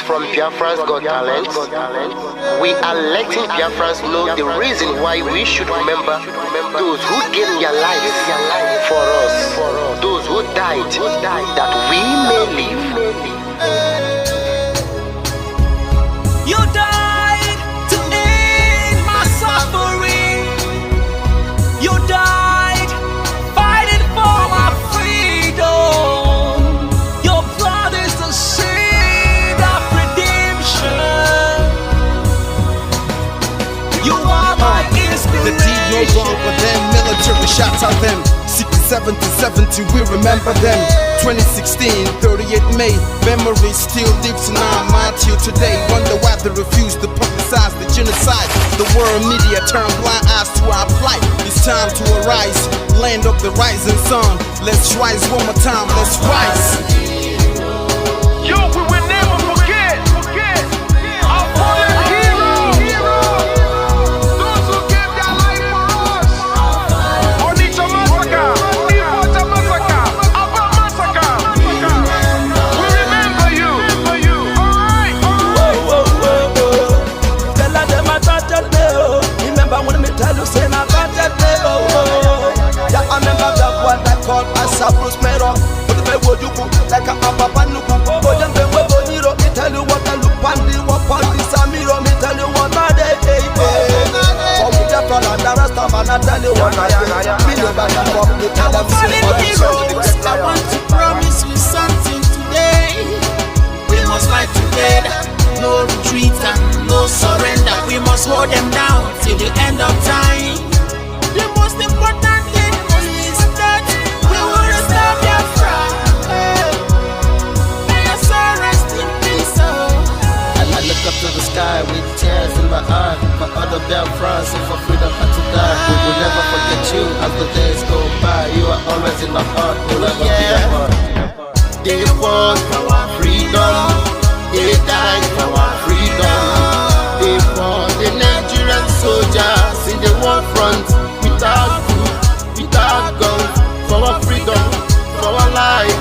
is from Biafra's Got Talent. We are letting Biafrans know the reason why we should remember those who gave their lives for us, those who died that we may live. You died to end my suffering. You died fighting for my freedom. Your blood is the seed of redemption. You are my inspiration. The deed no longer them, military shots at them. 67 to 70, we remember them. 2016, 38 May, memory still lives in our mind till today. Wonder why they refuse to publicize the genocide. The world media turn blind eyes to our plight. It's time to arise, land of the rising sun. Let's rise one more time, let's rise. Yo, we will never forget our fallen heroes, those who gave their life for us. Onitsha massacre, Ipocha massacre, Aba massacre. We remember you. Alright. Tell them I touched me. Remember when me tell you say I touched me. Yeah, I remember that what I called as a prospero. But the way you go like a papa nuku. But then the way you me tell you what I look pandi, what pandi samiro. Me tell you what I day. For me the fall and the rest of I tell you what I am. Me know that I'm up. Me tell them heroes, I want to promise you something today. We must fight together, no retreat and no surrender. We must hold them down till the end of time. The most important thing is that we will restore Biafra. May your soul rest in peace. I look up to the sky with tears in my eye. For other Biafrans, and for freedom had to die. We will never forget you as the days go by. You are always in my heart, forever be a part. They fought for our freedom. They died for our freedom. They fought the Nigerian soldiers in the war front without food, without guns, for our freedom, for our life,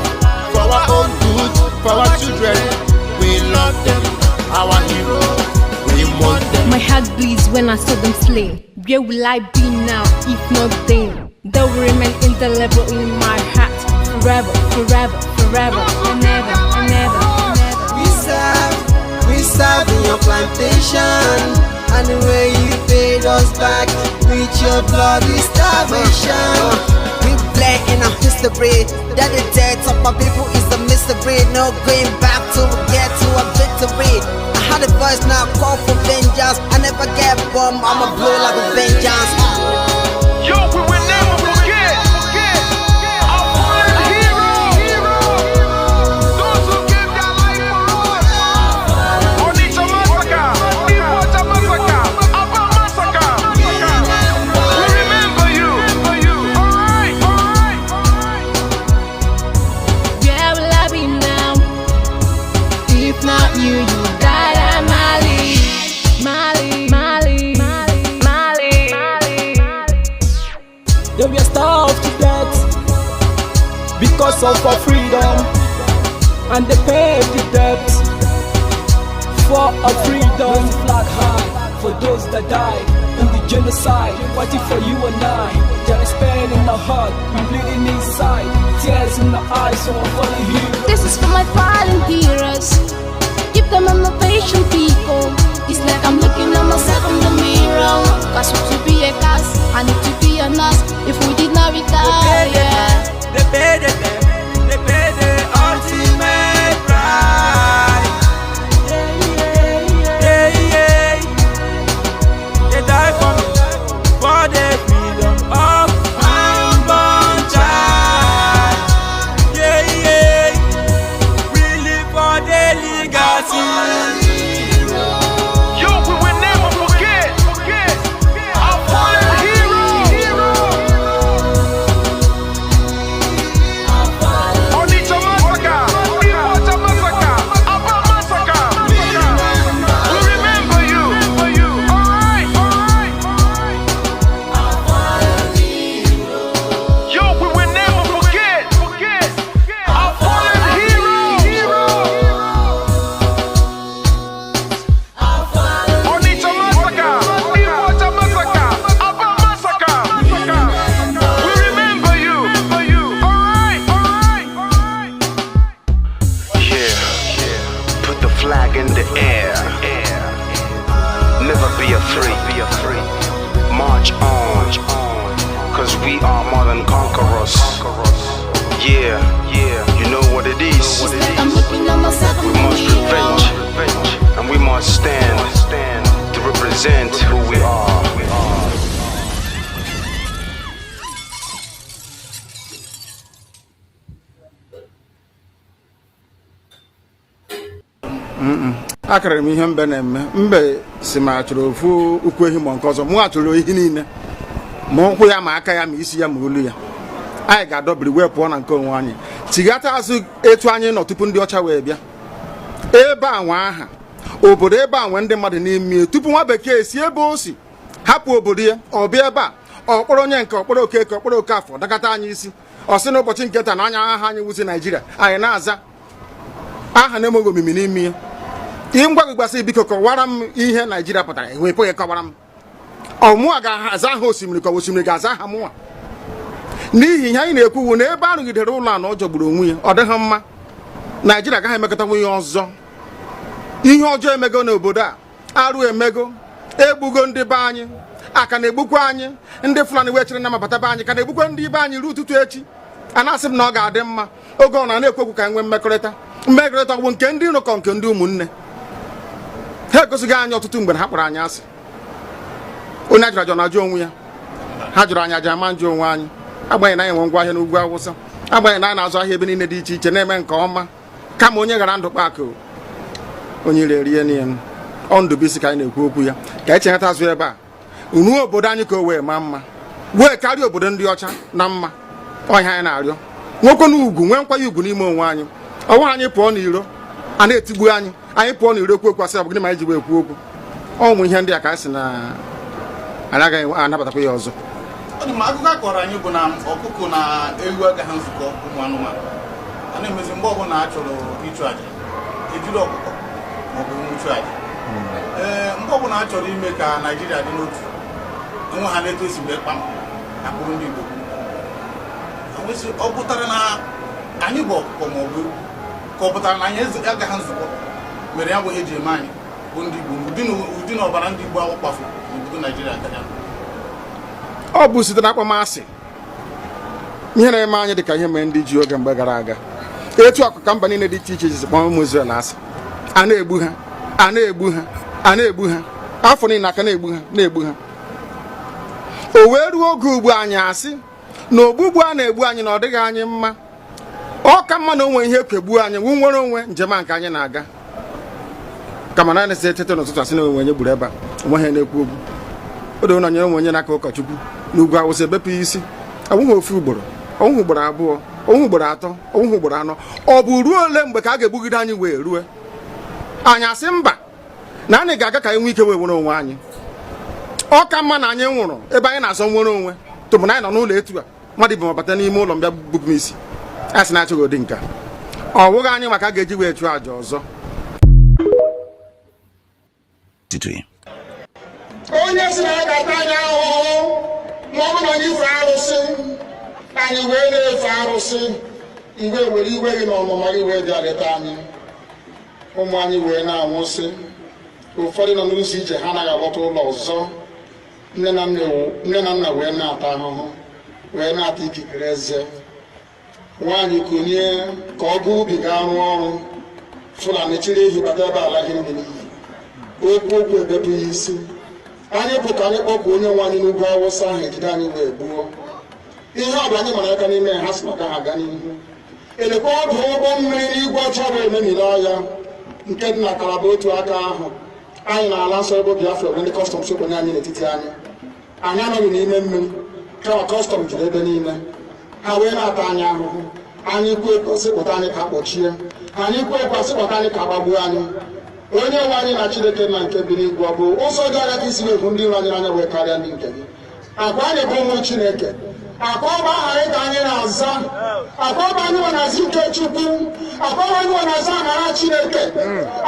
for our own good, for our children. We love them, our heroes. We want them. My heart bleeds when I saw them slain. Where will I be now if not then? They will remain indelible in my heart forever, forever, forever, and ever, and ever, and ever. We serve in your plantation, and the way you paid us back with your bloody starvation. We bled in our history that the death of my people is a mystery. No going back to get to a victory. I had a voice now call for vengeance. I never get bummed, I'ma blow like a vengeance. Yo, we will never forget our fallen heroes, those who gave their life for us. Onitsha massacre, Ipocha massacre, Aba massacre. We remember you. Alright. Where will I be now if not you? You died at Mali. They were starved to death because of our freedom, and they paid the debt for our freedom. Flag high for those that died in the genocide, fighting for you and I. There is pain in our heart, we bleeding inside, tears in the eyes of our fallen heroes. This is for my fallen heroes. Give them motivation, people. It's like I'm looking at myself in the mirror. Cause to be a cast, I need to be a nurse. If we did not retire, They paid the ultimate price. They died for me, for the freedom of my unborn child. We live for the legacy. Yo, we will never forget our fallen heroes, flag in the air. Never be afraid. March on, cause we are more than conquerors. Yeah, you know what it is. We must revenge, and we must stand to represent who we are. Akara m ihe mbe na-eme mbe si ma chọrọ ofu ukwu ehi ma nke ọzọ mụ achọrọ ihe niile ma ụkwụ ya ma aka ya ma isi ya ma olu ya anyị ga-adọbiri wee pụọ na nke onwe anyị tighata azụ etu anyị nọ tupu ndị ọcha wee bịa ebe a nwa aha obodo ebe a nwe ndị mmadụ n'ime tupu nwa bekee si ebe o si hapụ obodo ya ọ bịa ebe a ọkpọrọ onye nke ọkpọrọ okeke ọkpọrọ okafọ dakata anyị isi ọ sị n'ụbọchị nke taa na anya aha anyị wuzi Naijiria anyị na-aza aha na-enweghị omimi n'ime ya ngwa gị gbasị biko kọwara m ihe Naijiria pụtara enwepụghị kọwara m ọmụa ga-aza aha osimiri ka osimiri ga-aza aha mụnwa n'ihi ihe anyị na-ekwuwu na ebe a rụgidere ụlọ a na ọ jọgburu onwe ya ọ dịghị mma Naijiria agaghị emekọtanwu ihe ọzọ ihe ọjọọ emego n'obodo a arụ emego egbugo ndị be anyị aka na-egbukwa anyị ndị Fulani wee chere na mabata be anyị ka na-egbukwa ndị be anyị ruo ụtụtụ echi a na-asị m na ọ ga-adị mma oge ọ na-ekwekwu ka nwee mmekọrịta bụ nke ndị nụkọ nke ndị ụmụnne ha egosighị anyị ọtụtụ mgbe ha kpọrọ anyị asị onye ajụrụ ajụ na-ajụ onwe ya ha jụrụ anyị aja ama njụ onwe anyị agbanyeghị na anyị nwe ngwa ahịa n'ugwu Awụsa agbanyeghị na anyị na-azụ ahịa ebe niile dị iche iche na-eme nke ọma kama onye gara ndụ kpakụ onye rie niile ọ Ndụbụisi ka anyị na-ekwu okwu ya ka anyị cheghata azụ ebe a ruo obodo anyị ka o wee maa mma wee karịa obodo ndị ọcha na mma ọhịa anyị na-arịọ nwekwe n'ugwu nwee nkwanye ugwu n'ime onwe anyị ọnwa anyị pụọ n'iro a na-etigbu anyị pụọ n'iro ekwu okwu asị ọ bụ gịnị ma anyị ji wee ekwu okwu ọnwụ ihe ndị a ka anyị si na anyị agaghị anabatakwa ya ọzọ akụkọ akọrọ anyị bụ na ọkụkọ na ewu agaghị nzukọ ụmụ anụmanụ a na-emezi mgbe ọbụla a chọrọ ịchụ aja ejiri ọkụkọ maọbụ nwụchụ aja mgbe ọbụla a chọrọ ime ka Naijiria dị n'otu nwe ha na-etosi wee kpam akpụrụ ndị Igbo ọ pụtara na anyị bụ ọkụkọ maọbụ ka ọ pụtara na anyị agaghị nzukọ mere ya bụ ihe eji eme anyị bụ ndị Igbo ụdị na ọbara ndị Igbo akpafu n'obodo Naijiria gaja ọ bụ site na akpọmasị ihe na-eme anyị dị ka ihe mere ndị ji oge mgbe gara aga etu ọkụka mba niile dị iche iche ji kpọọ ụmụ Izrel asị a na-egbu ha afọ niile aka na-egbu ha o wee ruo oge ugbu anyị asị na ogbugbu a na-egbu anyị na ọ dịghị anyị mma ọ ka mma na onwe ihe kegbuo anyị nwere onwe njem a nke anyị na-aga kama na anyị etete n'ụtụtụ asị na onwe onye gburu ebe a onwe ha na-ekwu okwu odo na nyere onwe onye n'aka ụkọchukwu n'ugwu Awụsa ebepụ isi ọnwụghị ofu ugboro ọnwụghị ugboro abụọ ọnwụghị ugboro atọ ọnwụghị ugboro anọ ọ bụ ruo ole mgbe ka a ga-egbugide anyị wee rue anyị asị mba na anyị ga-aga ka anyị nwee ike wee nwere onwe anyị ọ ka mma na anyị nwụrụ ebe anyị na-azọ nwere onwe tụbụ na anyị nọ n'ụlọ etu a mmadụ ibe mabata n'ime ụlọ mbịa bupụ m isi a sị na-achọghị ụdị nka ọ bụghị anyị maka a ga-eji wee chụọ àjà ọzọ onye si na ya ga-ata anyị ahụhụ ma ọ bụ na anyị fee arụsị anyị wee na-efe arụsị mgbe were iwe gị na ọmụma gị wee bịa leta anyị ụmụ anyị wee na-anwụsị ụfọdụ nọ n'ụzọ ije ha anaghị alọta ụlọ ọzọ nne na nna wee na-ata ahụhụ wee na-ata ikikere eze nwaanyị konye ka ọ gaa ubi ga arụ ọrụ Fulani chiri ehi bata ebe ala gị n'iyi okwu ebepụ ya isi anyị pụta anyị kpọpụ onye nwe anyị n'ugwu Awụsa ahụ ejide anyị wee gbuo ihe ọ bụla anyị mara aka n'ime ha si maka ha gaa n'ihu elekwa ọdụ ụgbọ mmiri n'igwe ọcha bụ ememiri ọya nke dị na Kalaba otu aka ahụ anyị na-ala nsọ ebe Biafra bụ ndị kọstọm sokwenye anyị n'etiti anyị anọghị n'ime mmiri kama kọstọm juru ebe niile ha wee na-ata anyị ahụhụ anyị kwuo sịpụta anyị ka kpọchie anyị kwuo ekwa sịpụta anyị ka gbagbuo anyị onye nwe anyị na Chineke na nke bi n'igwe ọ bụ ụzọ dị anya ka isi na-ekwu ndị iro anyị n'anya wee karịa ndị nke gị akwa anyị bụ ụmụ Chineke akwa ọba aha anyị ka anyị na-aza akwa ọba anyị nwe na-aza ike Chukwu akwa ọba anyị nwe na-aza amara Chineke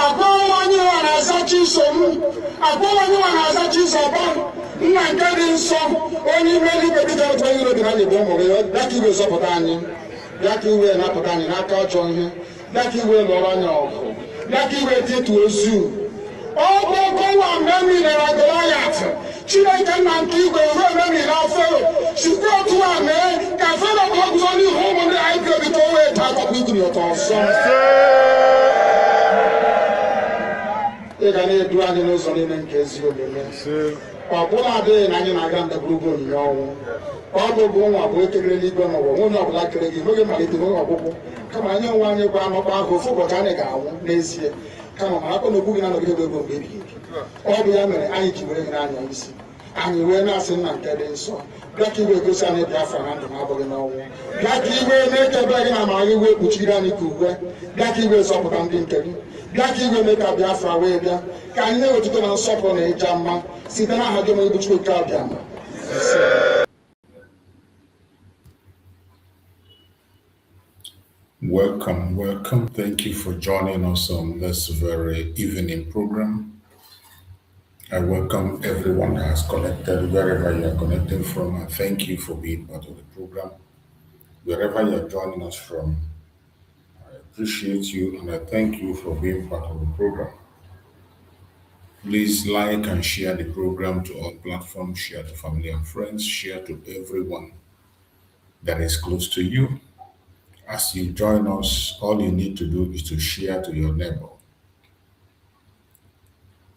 akwa ọba anyị nwe na-aza Chisom akwa ọba anyị nwe na-aza Chizọba nna nke dị nsọ onye ime eluigwe dịka otu onye iro dị na anyị bụ ụmụ gị bịa ka iwe zọpụta anyị bịa ka iwe napụta anyị n'aka ọjọọ ihe bịa ka iwe lụọrọ anyị ọgụ bịa ka iwe etetu ozu ọgbọgọ nwa mmemmiri na Goliath Chineke nna nke igwe ruo mmemmiri na Fero sikwa otu a mee ka Fero ka ọ guzo n'ihu ụmụ ndị anyị ga-ebi ka o wee taa akwụkwọ ikiri ọtọ ọsọ ị ga na-edu anyị n'ụzọ niile nke ezi omume ọ bụla adịghị na anyị na-aga ndagwurugwu onyinye ọnwụ ọ bụ nwa bụ ekele n'igwe n'ụwa onye ọbụla kere gị n'oge malite n'oge ọgwụgwụ kama anyị onwe anyị gwa amakwa ahụ ofu ụbọchị anyị ga-anwụ n'ezie kama ma akpọ na okwu gị na-anọgide ego mgbe ebighị ebi ọ bụ ya mere anyị ji were gị n'anya isi anyị wee na-asị nna nke dị nsọ bịa ka iwe gosi anyị Biafra na ndụ na-abụghị n'ọnwụ bịa ka iwe mee ka ebe gị na amara gị wee kpuchiri anyị ka uwe bịa ka iwe zọpụta ndị nke gị bịa ka iwe mee ka Biafra wee bịa ka anyị na-ewetụta na nsọpụrụ na ịja mma site n'aha gị onye bụ Chukwu abịa ma Welcome. Thank you for joining us on this very evening program. I welcome everyone that has connected, wherever you are connecting from, and thank you for being part of the program. Wherever you are joining us from, I appreciate you and I thank you for being part of the program. Please like and share the program to all platforms, share to family and friends, share to everyone that is close to you. As you join us, all you need to do is to share to your neighbor.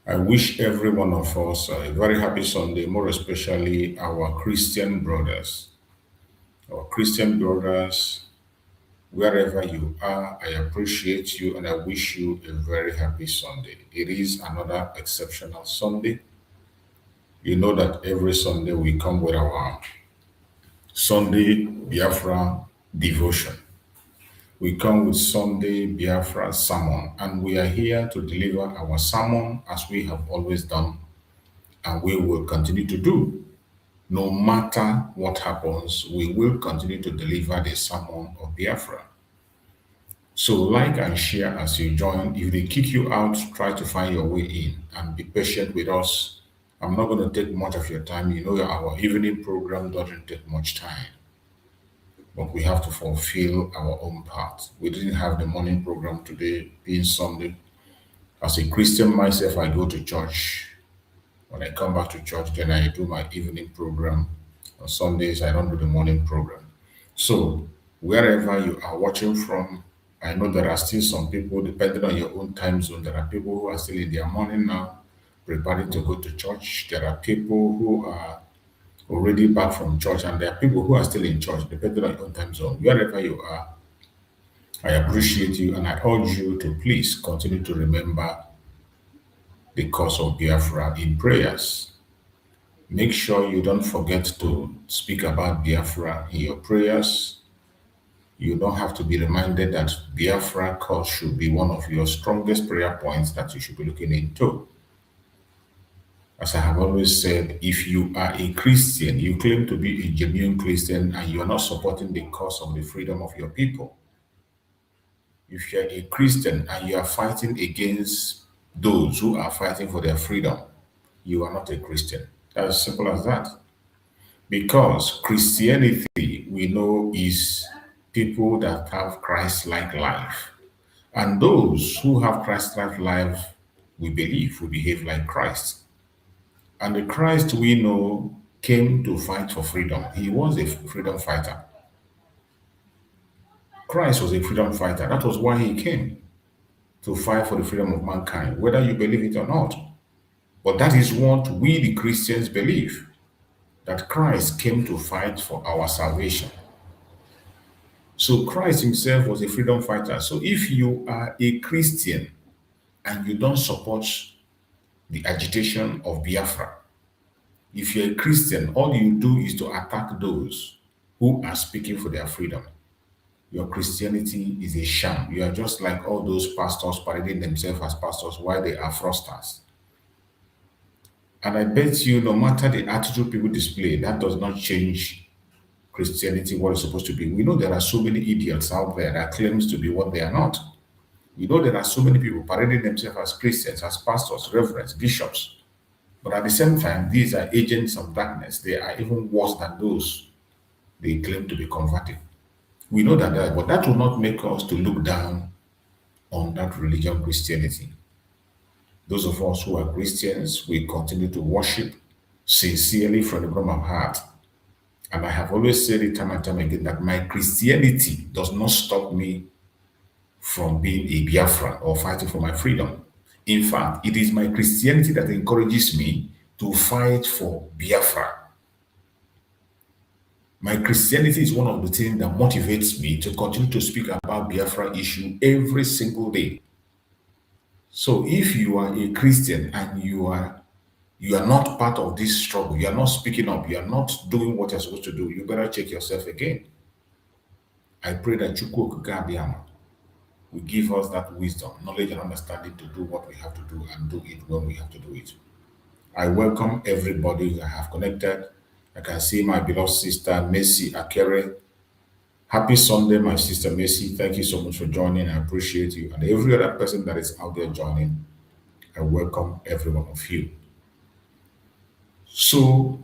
I wish every one of us a very happy Sunday, more especially our Christian brothers. Our Christian brothers, wherever you are, I appreciate you and I wish you a very happy Sunday. It is another exceptional Sunday. You know that every Sunday we come with our Sunday Biafra devotion. We come with Sunday Biafra sermon, and we are here to deliver our sermon as we have always done, and we will continue to do. No matter what happens, we will continue to deliver the sermon of Biafra. So like and share as you join. If they kick you out, try to find your way in and be patient with us. I'm not going to take much of your time. You know, our evening program doesn't take much time, but we have to fulfill our own part. We didn't have the morning program today, being Sunday. As a Christian myself, I go to church. When I come back to church, then I do my evening program. On Sundays, I don't do the morning program. So wherever you are watching from, I know there are still some people, depending on your own time zone, there are people who are still in their morning now, preparing to go to church. There are people who are already back from church, and there are people who are still in church, depending on your own time zone. Wherever you are, I appreciate you and I urge you to please continue to remember the cause of Biafra in prayers. Make sure you don't forget to speak about Biafra in your prayers. You don't have to be reminded that Biafra cause should be one of your strongest prayer points that you should be looking into. As I have always said, if you are a Christian, you claim to be a genuine Christian, and you are not supporting the cause of the freedom of your people. If you are a Christian and you are fighting against those who are fighting for their freedom, you are not a Christian. That's as simple as that. Because Christianity, we know, is people that have Christ-like life. And those who have Christ-like life, we believe, will behave like Christ. And the Christ we know came to fight for freedom. He was a freedom fighter. Christ was a freedom fighter. That was why he came, to fight for the freedom of mankind, whether you believe it or not. But that is what we, the Christians, believe, that Christ came to fight for our salvation. So Christ himself was a freedom fighter. So if you are a Christian and you don't support the agitation of Biafra, if you're a Christian, all you do is to attack those who are speaking for their freedom. Your Christianity is a sham. You are just like all those pastors parading themselves as pastors while they are fraudsters. And I bet you, no matter the attitude people display, that does not change Christianity what it's supposed to be. We know there are so many idiots out there that claims to be what they are not. We know there are so many people parading themselves as Christians, as pastors, reverends, bishops. But at the same time, these are agents of darkness. They are even worse than those they claim to be converted. We know that, but that will not make us to look down on that religion, Christianity. Those of us who are Christians, we continue to worship sincerely from the bottom of our heart. And I have always said it time and time again that my Christianity does not stop me from being a Biafran or fighting for my freedom. In fact, it is my Christianity that encourages me to fight for Biafra. My Christianity is one of the things that motivates me to continue to speak about Biafra issue every single day. So if you are a Christian and you are not part of this struggle, you are not speaking up, you are not doing what you're supposed to do, you better check yourself again. I pray that Chukwu Okike Abiyama will give us that wisdom, knowledge, and understanding to do what we have to do and do it when we have to do it. I welcome everybody I have connected. I can see my beloved sister, Mercy Akere. Happy Sunday, my sister Mercy. Thank you so much for joining. I appreciate you. And every other person that is out there joining, I welcome every one of you. So,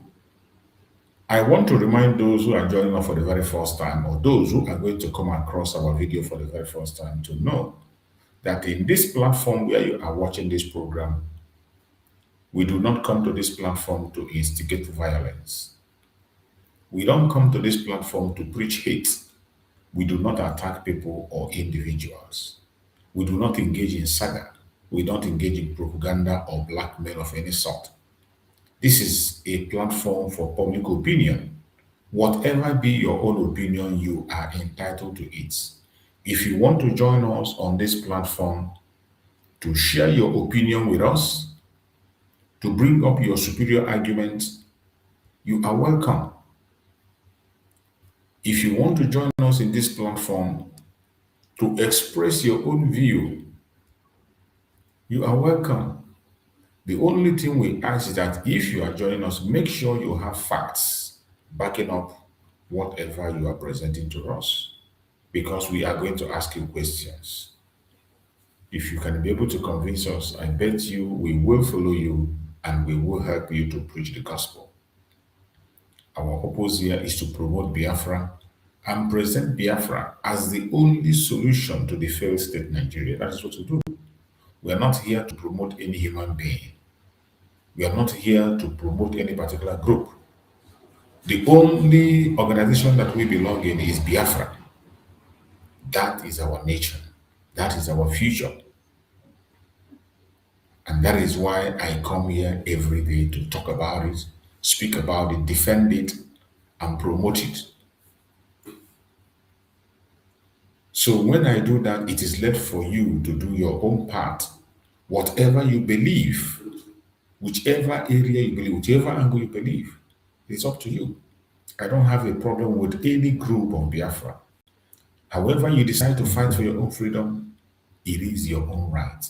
I want to remind those who are joining us for the very first time, or those who are going to come across our video for the very first time, to know that in this platform where you are watching this program, we do not come to this platform to instigate violence. We don't come to this platform to preach hate. We do not attack people or individuals. We do not engage in saga. We don't engage in propaganda or blackmail of any sort. This is a platform for public opinion. Whatever be your own opinion, you are entitled to it. If you want to join us on this platform to share your opinion with us, to bring up your superior arguments, you are welcome. If you want to join us in this platform to express your own view, you are welcome. The only thing we ask is that if you are joining us, make sure you have facts backing up whatever you are presenting to us, because we are going to ask you questions. If you can be able to convince us, I bet you we will follow you and we will help you to preach the gospel. Our purpose here is to promote Biafra and present Biafra as the only solution to the failed state Nigeria. That is what we do. We are not here to promote any human being. We are not here to promote any particular group. The only organization that we belong in is Biafra. That is our nation. That is our future. And that is why I come here every day to talk about it, speak about it, defend it, and promote it. So when I do that, it is left for you to do your own part. Whatever you believe, whichever area you believe, whichever angle you believe, it's up to you. I don't have a problem with any group of Biafra. However you decide to fight for your own freedom, it is your own right.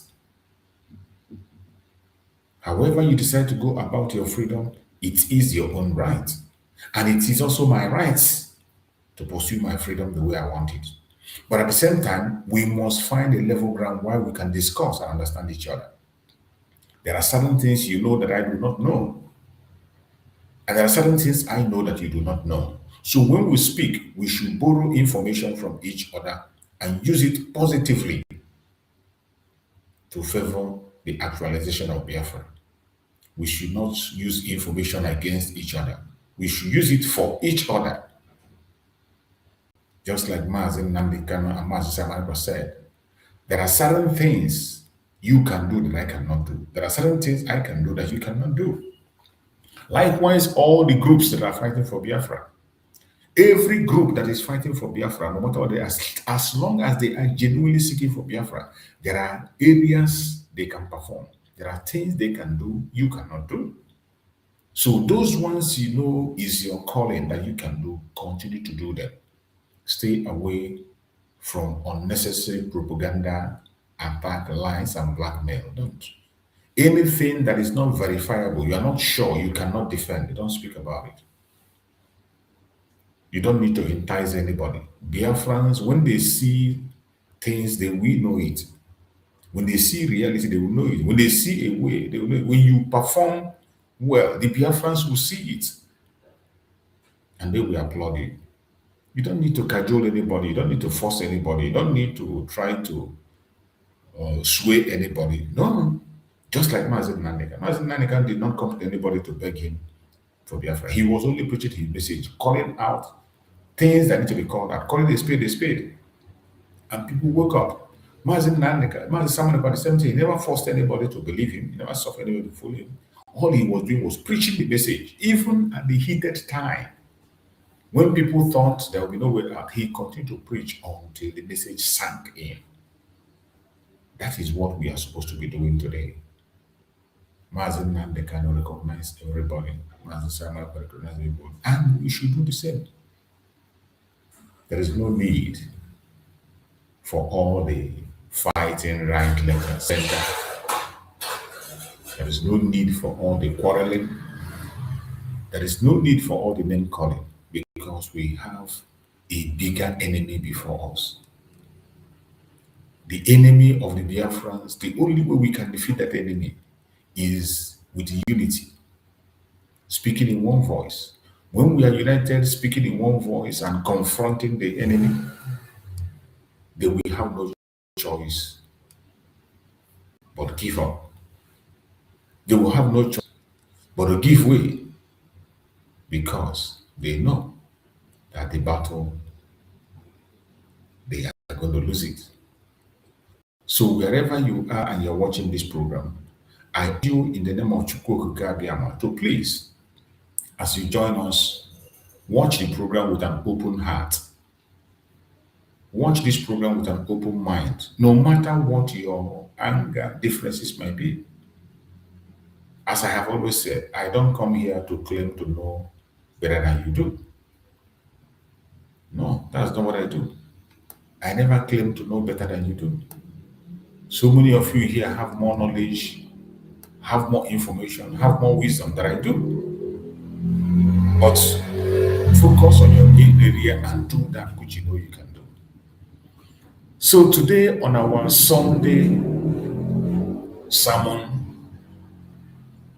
However you decide to go about your freedom, it is your own right. And it is also my right to pursue my freedom the way I want it. But at the same time, we must find a level ground where we can discuss and understand each other. There are certain things you know that I do not know. And there are certain things I know that you do not know. So when we speak, we should borrow information from each other and use it positively to favor the actualization of Biafra. We should not use information against each other. We should use it for each other. Just like Nnamdi Kanu and Samaniko said, there are certain things you can do that I cannot do. There are certain things I can do that you cannot do. Likewise, all the groups that are fighting for Biafra, every group that is fighting for Biafra, no matter what they are, as long as they are genuinely seeking for Biafra, there are areas they can perform. There are things they can do you cannot do. So those ones you know is your calling that you can do, continue to do them. Stay away from unnecessary propaganda, attack, lies, and blackmail. Don't. Anything that is not verifiable, you are not sure, you cannot defend. Don't speak about it. You don't need to entice anybody. Biafrans, when they see things, they will know it. When they see reality, they will know it. When they see a way, they will know it. When you perform well, the Biafrans will see it. And they will applaud you. You don't need to cajole anybody. You don't need to force anybody. You don't need to try to or sway anybody. No. Just like Mazen Nandeka. Mazen Nandeka did not come to anybody to beg him for Biafra. He was only preaching his message, calling out things that need to be called out, calling a spade a spade. And people woke up. Mazen Nandeka, Mazen Samuel about the same thing. He never forced anybody to believe him. He never suffered anybody to follow him. All he was doing was preaching the message, even at the heated time. When people thought there would be no way out, he continued to preach until the message sank in. That is what we are supposed to be doing today. Mazen Nnamdi Kanu recognized everybody. Mazen Samuel recognized everybody. And we should do the same. There is no need for all the fighting right, left, and center. There is no need for all the quarreling. There is no need for all the name calling because we have a bigger enemy before us. The enemy of the Biafrans, the only way we can defeat that enemy is with unity, speaking in one voice. When we are united, speaking in one voice and confronting the enemy, then we have no choice but give up. They will have no choice but to give way because they know that the battle, they are going to lose it. So wherever you are and you're watching this program, I do in the name of Chukwu Abiyama to please, as you join us, watch the program with an open heart. Watch this program with an open mind, no matter what your anger differences might be. As I have always said, I don't come here to claim to know better than you do. No, that's not what I do. I never claim to know better than you do. So many of you here have more knowledge, have more information, have more wisdom than I do. But focus on your main area and do that which you know you can do. So today on our Sunday sermon,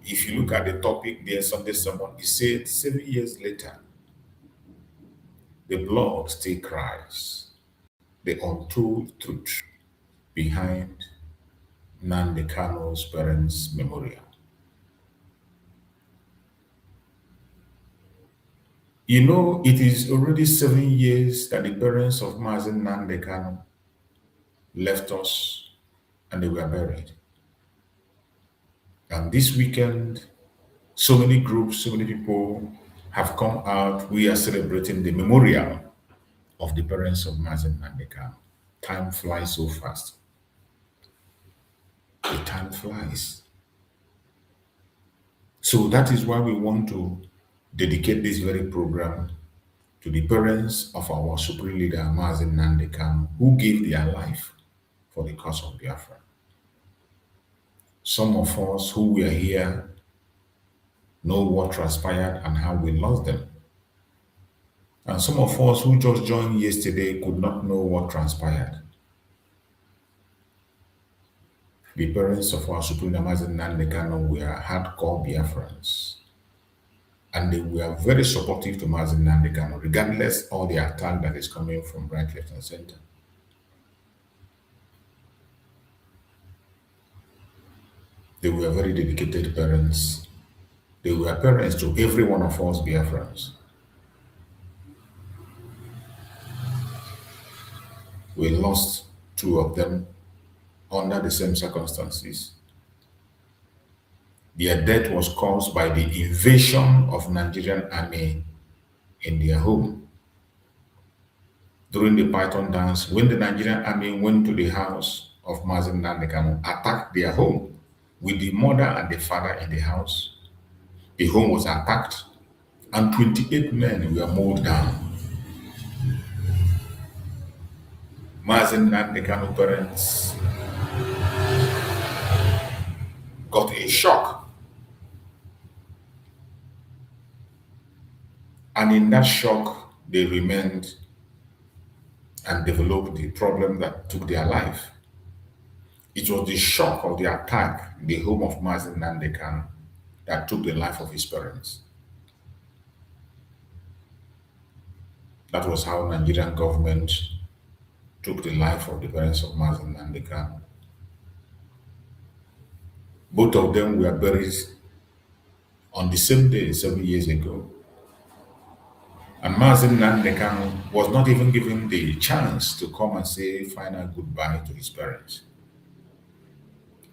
if you look at the topic there, Sunday sermon, it said 7 years later, the blood still cries, the untold truth behind Nnamdi Kanu's parents' memorial. You know, it is already 7 years that the parents of Mazen Nnamdi Kanu left us and they were buried. And this weekend, so many groups, so many people have come out. We are celebrating the memorial of the parents of Mazen Nnamdi Kanu. Time flies so fast. The time flies. So that is why we want to dedicate this very program to the parents of our supreme leader, Mazen Nnamdi Kanu, who gave their life for the cause of Biafra. Some of us who were here know what transpired and how we lost them. And some of us who just joined yesterday could not know what transpired. The parents of our supreme leader, Mazen Nnamdi Kanu, were hardcore Biafrans. And they were very supportive to Mazen Nnamdi Kanu, regardless of the attack that is coming from right, left, and center. They were very dedicated parents. They were parents to every one of us Biafrans. We lost two of them under the same circumstances. Their death was caused by the invasion of Nigerian army in their home. During the Python dance, when the Nigerian army went to the house of Mazen Nnamdi Kanu, attacked their home with the mother and the father in the house, the home was attacked and 28 men were mowed down. Mazen Nnamdi Kanu parents got a shock. And in that shock, they remained and developed the problem that took their life. It was the shock of the attack in the home of Mazen Nnamdi Kanu that took the life of his parents. That was how Nigerian government took the life of the parents of Mazen Nnamdi Kanu. Both of them were buried on the same day 7 years ago. And Mazen Nnamdi Kanu was not even given the chance to come and say final goodbye to his parents.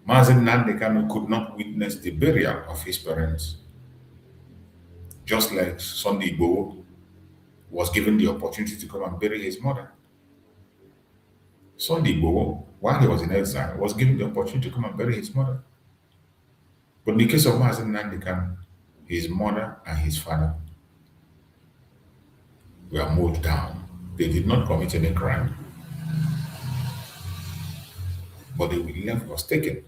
Mazen Nnamdi Kanu could not witness the burial of his parents, just like Sunday Igboho was given the opportunity to come and bury his mother. Sunday Igboho, while he was in exile, was given the opportunity to come and bury his mother. But in the case of Mazen Nnamdi Kanu, his mother and his father were mowed down. They did not commit any crime, but the life was taken.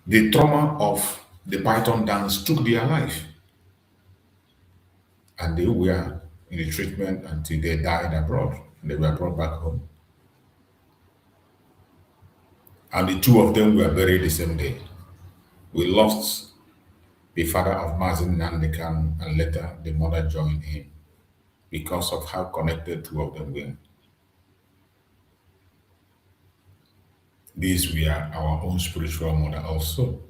The trauma of the python dance took their life, and they were in the treatment until they died abroad. And they were brought back home. And the two of them were buried the same day. We lost the father of Mazen Nnamdi Kanu, and later the mother joined him because of how connected two of them were. These were our own spiritual mother also.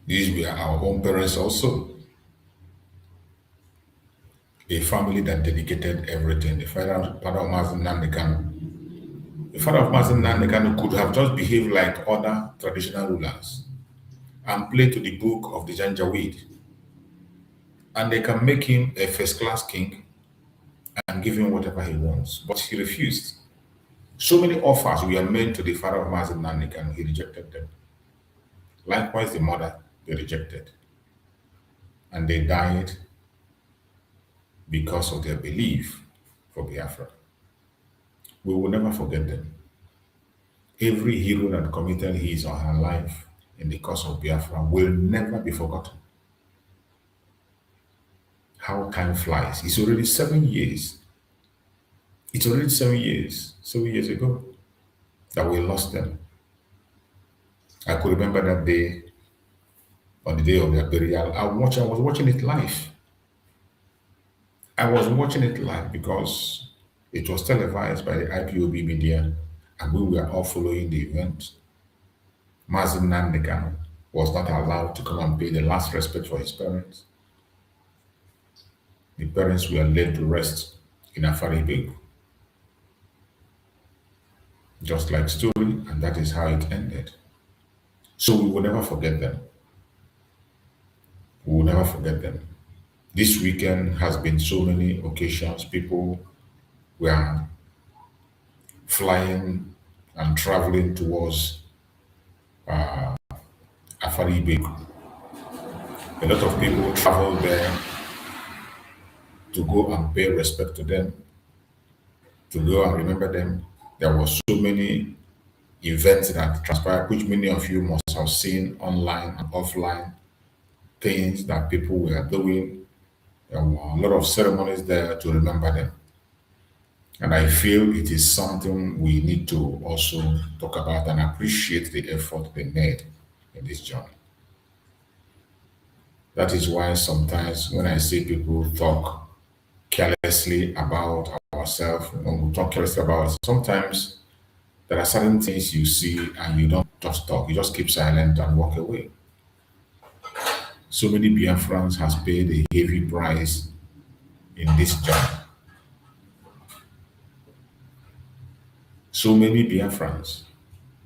These were our own parents also. A family that dedicated everything. The father of Mazen Nnamdi Kanu. The father of Mazen Nnamdi Kanu could have just behaved like other traditional rulers and play to the book of the Janjaweed. And they can make him a first-class king and give him whatever he wants. But he refused. So many offers were made to the father of Mazen Nnamdi Kanu, he rejected them. Likewise, the mother, they rejected. And they died because of their belief for Biafra. We will never forget them. Every hero that committed his or her life in the cause of Biafra will never be forgotten. How time flies. It's already 7 years. It's already 7 years ago that we lost them. I could remember that day, on the day of their burial. I was watching it live. I was watching it live because it was televised by the IPOB media, and we were all following the event. Mazen Nnamdi Kanu was not allowed to come and pay the last respect for his parents. The parents were laid to rest in Afaribegu. Just like story, and that is how it ended. So we will never forget them. We will never forget them. This weekend has been so many occasions. People were flying and traveling towards Afaribegu. A lot of people traveled there to go and pay respect to them, to go and remember them. There were so many events that transpired, which many of you must have seen online and offline, things that people were doing. There were a lot of ceremonies there to remember them. And I feel it is something we need to also talk about and appreciate the effort they made in this journey. That is why sometimes when I see people talk carelessly about ourselves, when we talk carelessly about us, sometimes there are certain things you see and you don't just talk, you just keep silent and walk away. So many Biafrans has paid a heavy price in this journey. So many Biafrans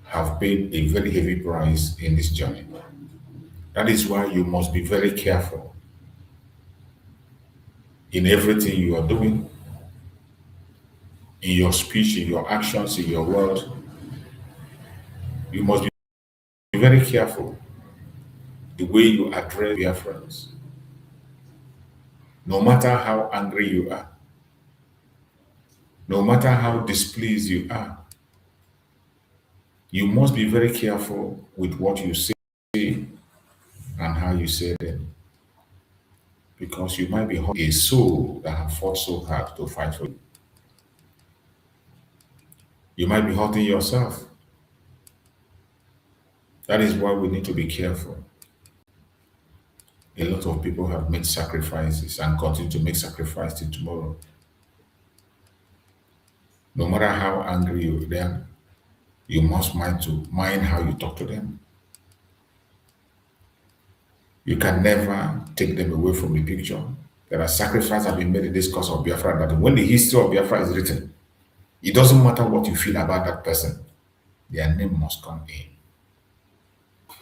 have paid a very heavy price in this journey. That is why you must be very careful in everything you are doing, in your speech, in your actions, in your words. You must be very careful the way you address Biafrans. No matter how angry you are, no matter how displeased you are, you must be very careful with what you say and how you say them. Because you might be hurting a soul that have fought so hard to fight for you. You might be hurting yourself. That is why we need to be careful. A lot of people have made sacrifices and continue to make sacrifices till tomorrow. No matter how angry you are, you must mind how you talk to them. You can never take them away from the picture. There are sacrifices that have been made in this cause of Biafra that when the history of Biafra is written, it doesn't matter what you feel about that person, their name must come in.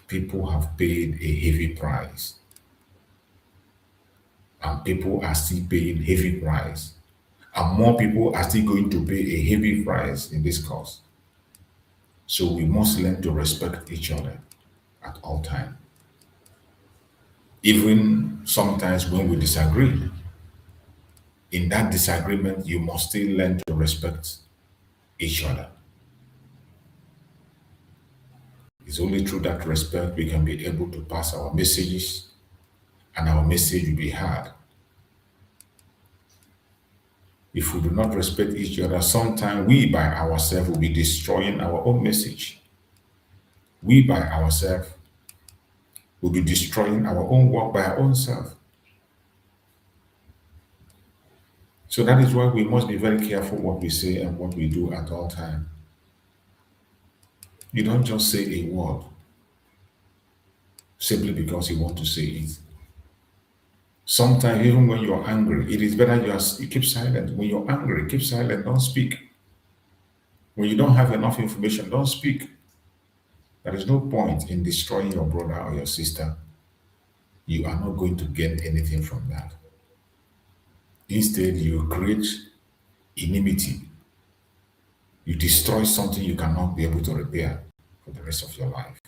People have paid a heavy price, and people are still paying heavy price, and more people are still going to pay a heavy price in this cause. So we must learn to respect each other at all times. Even sometimes when we disagree, in that disagreement, you must still learn to respect each other. It's only through that respect we can be able to pass our messages and our message will be heard. If we do not respect each other, sometimes we by ourselves will be destroying our own message. We by ourselves will be destroying our own work by our own self. So that is why we must be very careful what we say and what we do at all times. You don't just say a word simply because you want to say it. Sometimes, even when you're angry, it is better you keep silent. When you're angry, keep silent, don't speak. When you don't have enough information, don't speak. There is no point in destroying your brother or your sister. You are not going to gain anything from that. Instead, you create enmity. You destroy something you cannot be able to repair for the rest of your life.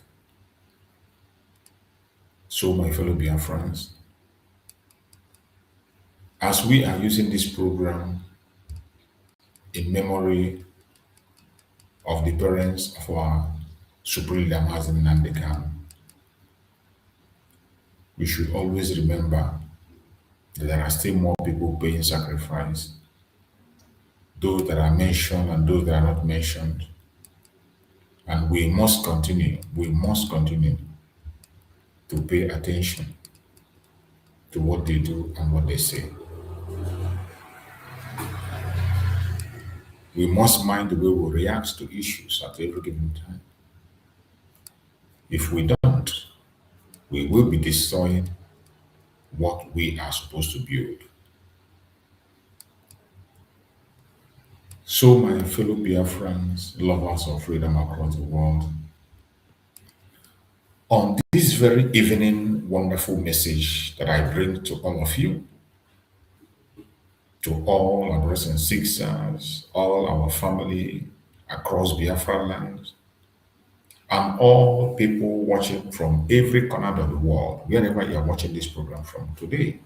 So, my fellow Biafrans, as we are using this program in memory of the parents of our Supreme Leader Nnamdi Kanu, we should always remember that there are still more people paying sacrifice, those that are mentioned and those that are not mentioned. And we must continue to pay attention to what they do and what they say. We must mind the way we react to issues at every given time. If we don't, we will be destroying what we are supposed to build. So, my fellow Biafrans, lovers of freedom across the world, on this very evening, wonderful message that I bring to all of you, to all our brothers and sisters, all our family across Biafra land, and all people watching from every corner of the world, wherever you are watching this program from today,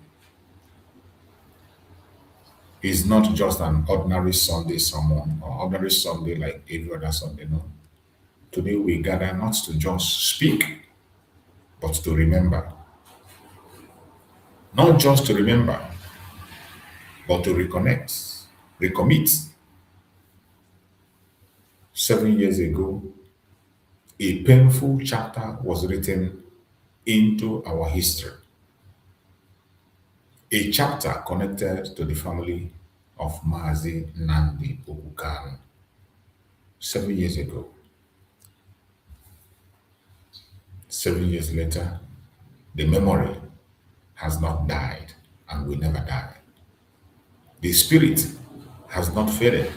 is not just an ordinary Sunday sermon or ordinary Sunday like every other Sunday. No. Today we gather not to just speak, but to remember. Not just to remember, but to reconnect, recommit. 7 years ago, a painful chapter was written into our history. A chapter connected to the family of Mazi Nnamdi Kanu. 7 years ago. 7 years later, the memory has not died and will never die. The spirit has not faded.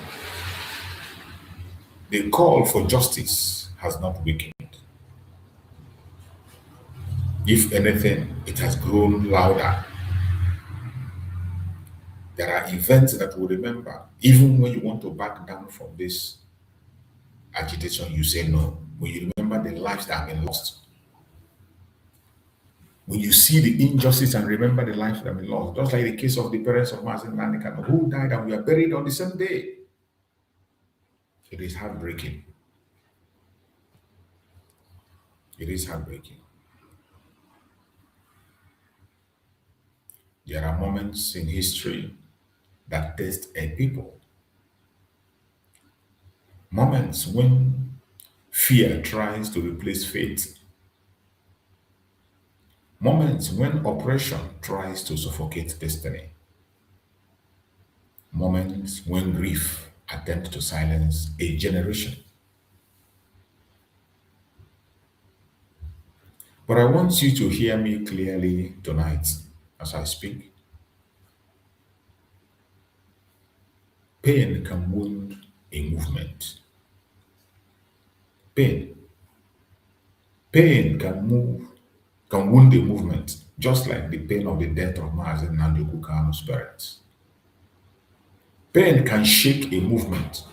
The call for justice has not weakened. If anything, it has grown louder. There are events that we remember. Even when you want to back down from this agitation, you say no. When you remember the lives that have been lost. When you see the injustice and remember the lives that have been lost. Just like the case of the parents of Nnamdi Kanu, who died and were buried on the same day. It is heartbreaking. It is heartbreaking. There are moments in history that test a people. Moments when fear tries to replace faith. Moments when oppression tries to suffocate destiny. Moments when grief attempt to silence a generation. But I want you to hear me clearly tonight as I speak. Pain can wound a movement. Pain. Pain can wound a movement, just like the pain of the death of Nnamdi Kanu's parents. Pain can shake a movement,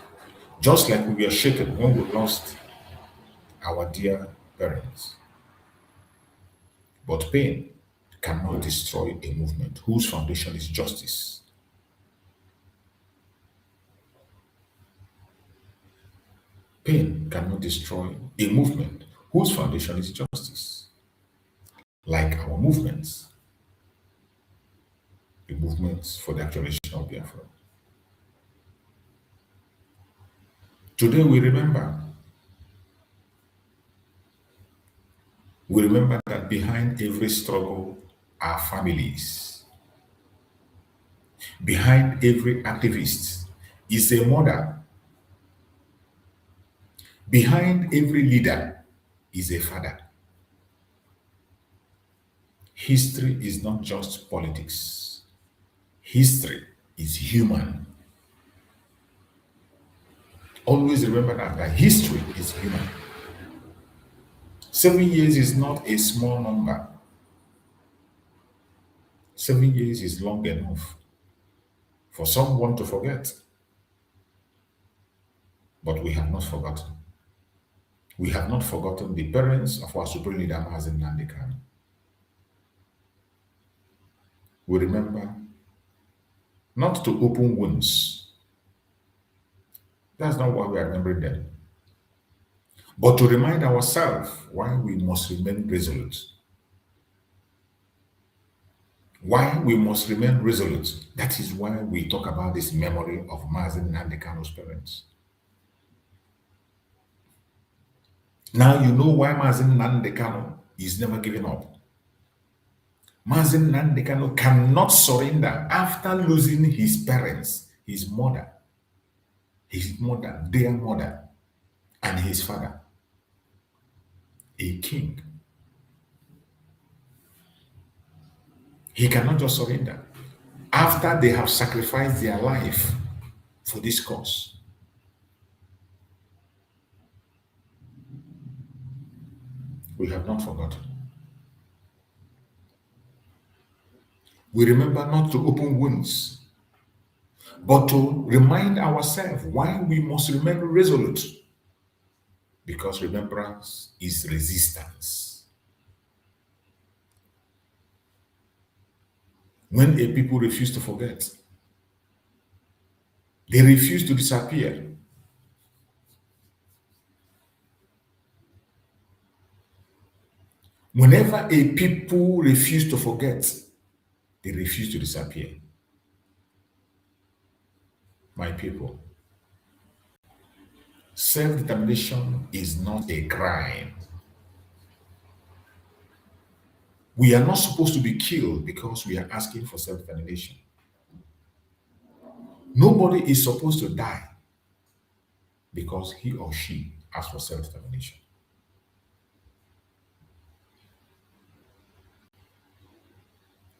just like we were shaken when we lost our dear parents. But pain cannot destroy a movement whose foundation is justice. Pain cannot destroy a movement whose foundation is justice. Like our movements, the movements for the actualization of Biafra. Today we remember that behind every struggle are families. Behind every activist is a mother. Behind every leader is a father. History is not just politics. History is human. Always remember that history is human. 7 years is not a small number. 7 years is long enough for someone to forget. But we have not forgotten. We have not forgotten the parents of our supreme leader, Nnamdi Kanu. We remember not to open wounds. That's not why we are remembering them. But to remind ourselves why we must remain resolute. Why we must remain resolute. That is why we talk about this memory of Nnamdi Kanu's parents. Now you know why Nnamdi Kanu is never giving up. Nnamdi Kanu cannot surrender after losing his parents, his mother, their mother, and his father, a king. He cannot just surrender after they have sacrificed their life for this cause. We have not forgotten. We remember not to open wounds, but to remind ourselves why we must remain resolute. Because remembrance is resistance. When a people refuse to forget, they refuse to disappear. Whenever a people refuse to forget, they refuse to disappear. My people, self-determination is not a crime. We are not supposed to be killed because we are asking for self-determination. Nobody is supposed to die because he or she asks for self-determination.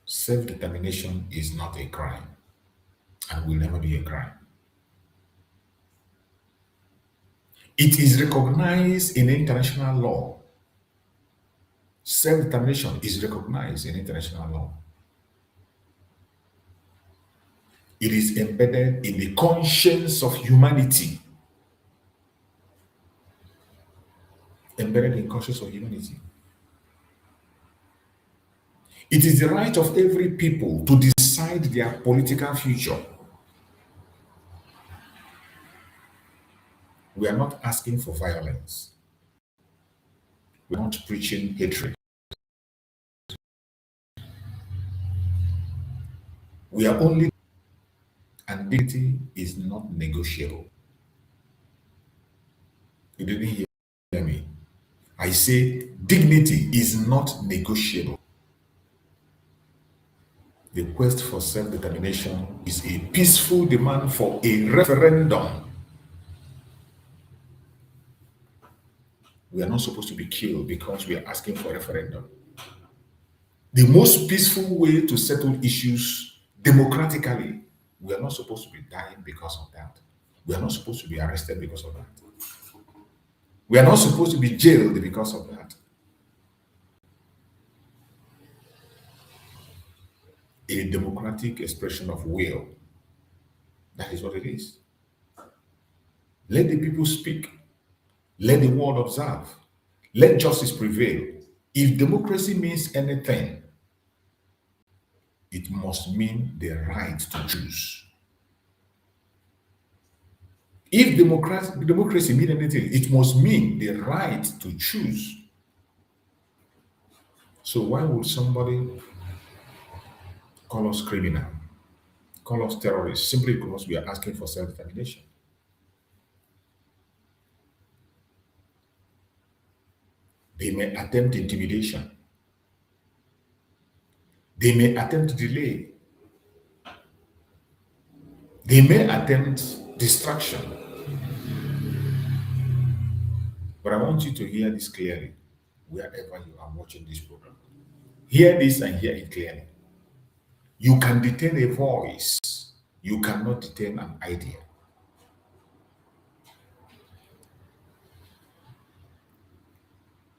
Self-determination is not a crime and will never be a crime. It is recognized in international law. Self-determination is recognized in international law. It is embedded in the conscience of humanity. Embedded in conscience of humanity. It is the right of every people to decide their political future. We are not asking for violence. We are not preaching hatred. We are only, and dignity is not negotiable. You didn't hear me. I say dignity is not negotiable. The quest for self-determination is a peaceful demand for a referendum We are not supposed to be killed because we are asking for a referendum. The most peaceful way to settle issues democratically, we are not supposed to be dying because of that. We are not supposed to be arrested because of that. We are not supposed to be jailed because of that. A democratic expression of will. That is what it is. Let the people speak. Let the world observe. Let justice prevail. If democracy means anything, it must mean the right to choose. If democracy means anything, it must mean the right to choose. So why would somebody call us criminal, call us terrorists, simply because we are asking for self-determination? They may attempt intimidation. They may attempt delay. They may attempt distraction. But I want you to hear this clearly, wherever you are watching this program. Hear this and hear it clearly. You can detain a voice. You cannot detain an idea.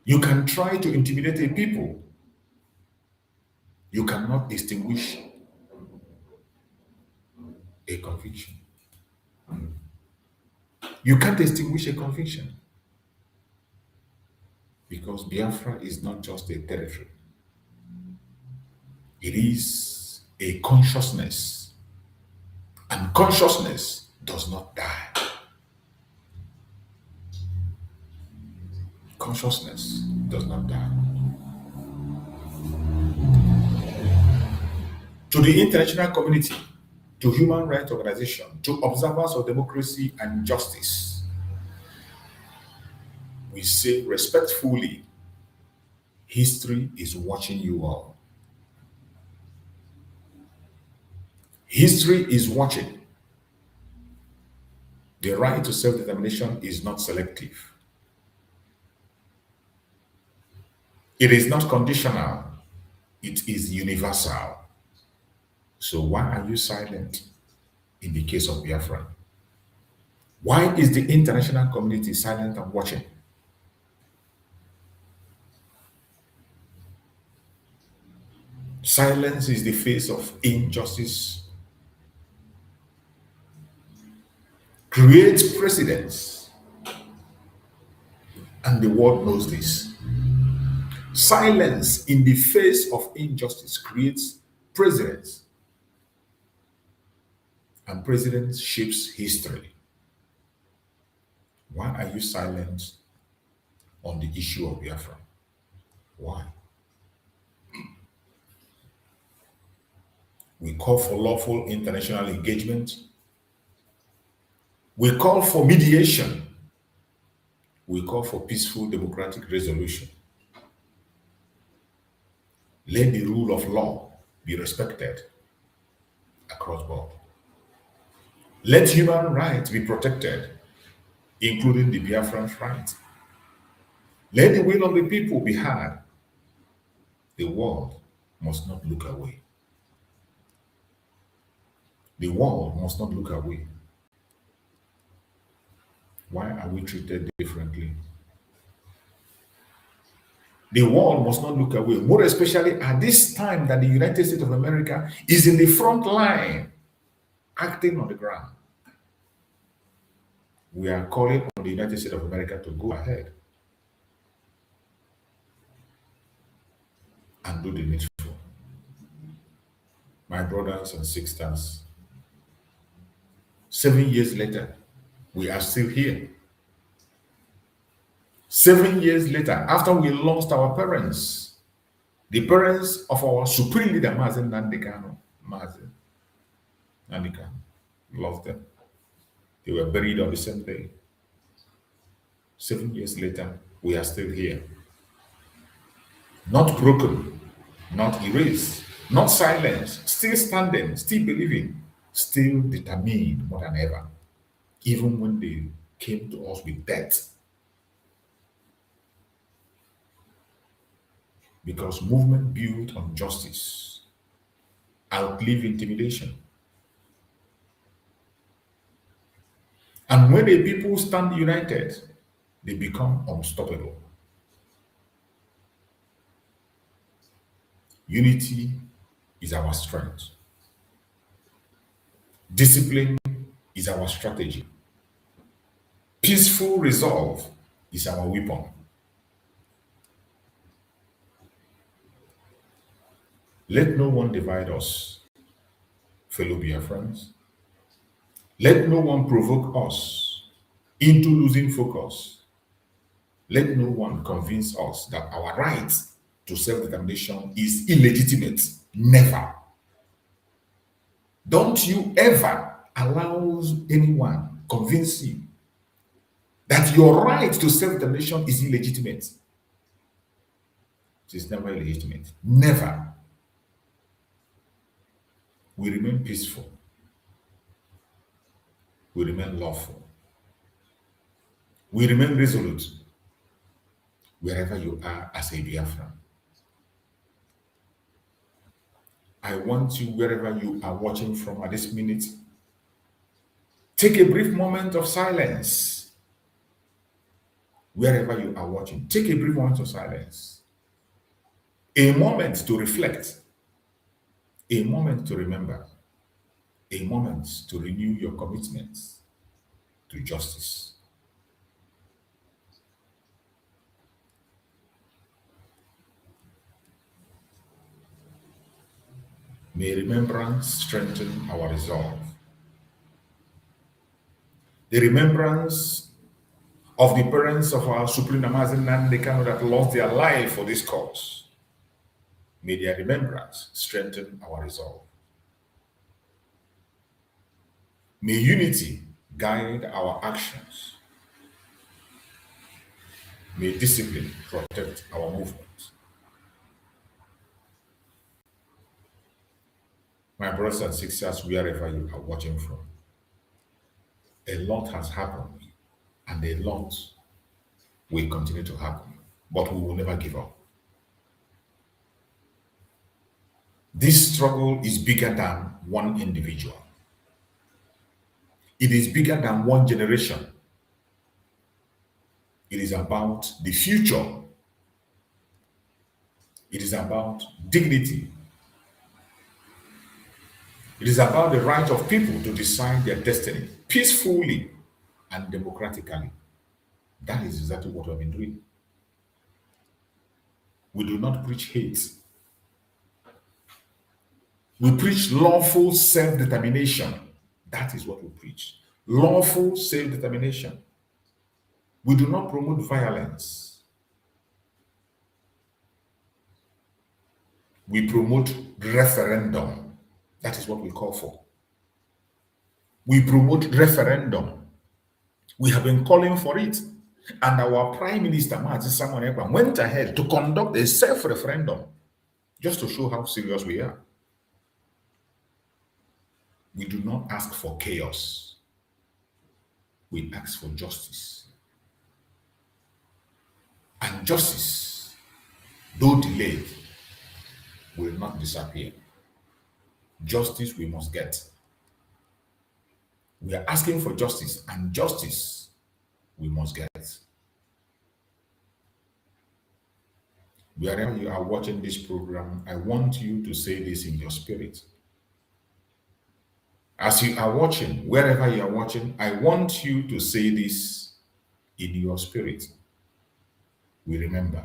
You can try to intimidate a people. You cannot distinguish a conviction. You can't distinguish a conviction. Because Biafra is not just a territory. It is a consciousness. And consciousness does not die. Consciousness does not die. To the international community, to human rights organizations, to observers of democracy and justice, we say respectfully, history is watching you all. History is watching. The right to self-determination is not selective. It is not conditional. It is universal. So why are you silent in the case of Biafra? Why is the international community silent and watching? Silence is the face of injustice. Creates precedents. And the world knows this. Silence in the face of injustice creates precedents. And precedents shapes history. Why are you silent on the issue of Biafra? Why? We call for lawful international engagement. We call for mediation. We call for peaceful democratic resolution. Let the rule of law be respected across board. Let human rights be protected, including the Biafran rights. Let the will of the people be heard. The world must not look away. The world must not look away. Why are we treated differently? The world must not look away, more especially at this time that the United States of America is in the front line, acting on the ground. We are calling on the United States of America to go ahead and do the needful. My brothers and sisters, 7 years later, we are still here. 7 years later, after we lost our parents, the parents of our supreme leader, Nnamdi Kanu, Nnamdi Kanu, lost them. They were buried on the same day. 7 years later, we are still here. Not broken, not erased, not silenced, still standing, still believing, still determined more than ever. Even when they came to us with death, because movement built on justice outlive intimidation. And when a people stand united, they become unstoppable. Unity is our strength. Discipline is our strategy. Peaceful resolve is our weapon. Let no one divide us, fellow Biafrans. Let no one provoke us into losing focus. Let no one convince us that our right to self-determination is illegitimate. Never. Don't you ever allow anyone convince you that your right to self-determination is illegitimate. It is never illegitimate. Never. We remain peaceful. We remain lawful. We remain resolute wherever you are as a Biafran. I want you, wherever you are watching from at this minute, take a brief moment of silence. Wherever you are watching, take a brief moment of silence. A moment to reflect. A moment to remember. A moment to renew your commitment to justice. May remembrance strengthen our resolve. The remembrance of the parents of our Supreme Nnamdi Kanu that lost their life for this cause. May their remembrance strengthen our resolve. May unity guide our actions. May discipline protect our movement. My brothers and sisters, wherever you are watching from, a lot has happened and a lot will continue to happen, but we will never give up. This struggle is bigger than one individual. It is bigger than one generation. It is about the future. It is about dignity. It is about the right of people to decide their destiny peacefully and democratically. That is exactly what we've been doing. We do not preach hate. We preach lawful self-determination. That is what we preach. Lawful self-determination. We do not promote violence. We promote referendum. That is what we call for. We promote referendum. We have been calling for it. And our Prime Minister, Mazi Simon Ekpa, went ahead to conduct a self-referendum just to show how serious we are. We do not ask for chaos. We ask for justice. And justice, though delayed, will not disappear. Justice we must get. We are asking for justice, and justice we must get. Wherever you are watching this program, I want you to say this in your spirit. As you are watching, wherever you are watching, I want you to say this in your spirit. We remember.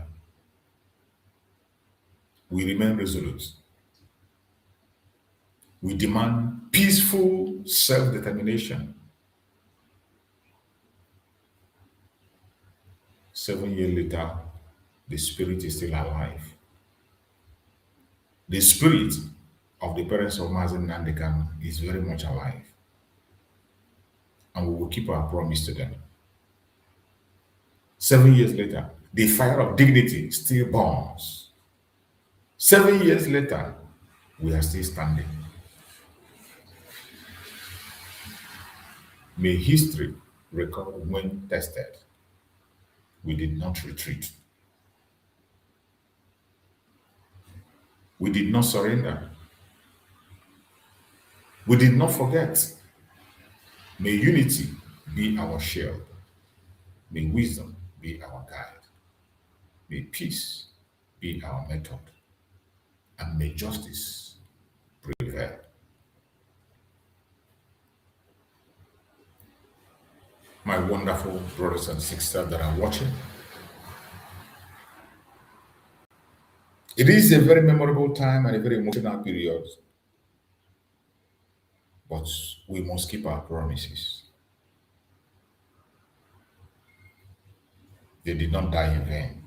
We remain resolute. We demand peaceful self-determination. 7 years later, the spirit is still alive. The spirit of the parents of Mazi Nnamdi Kanu is very much alive. And we will keep our promise to them. 7 years later, the fire of dignity still burns. 7 years later, we are still standing. May history record when tested. We did not retreat. We did not surrender. We did not forget. May unity be our shield. May wisdom be our guide. May peace be our method. And may justice prevail. My wonderful brothers and sisters that are watching, it is a very memorable time and a very emotional period, but we must keep our promises. They did not die in vain.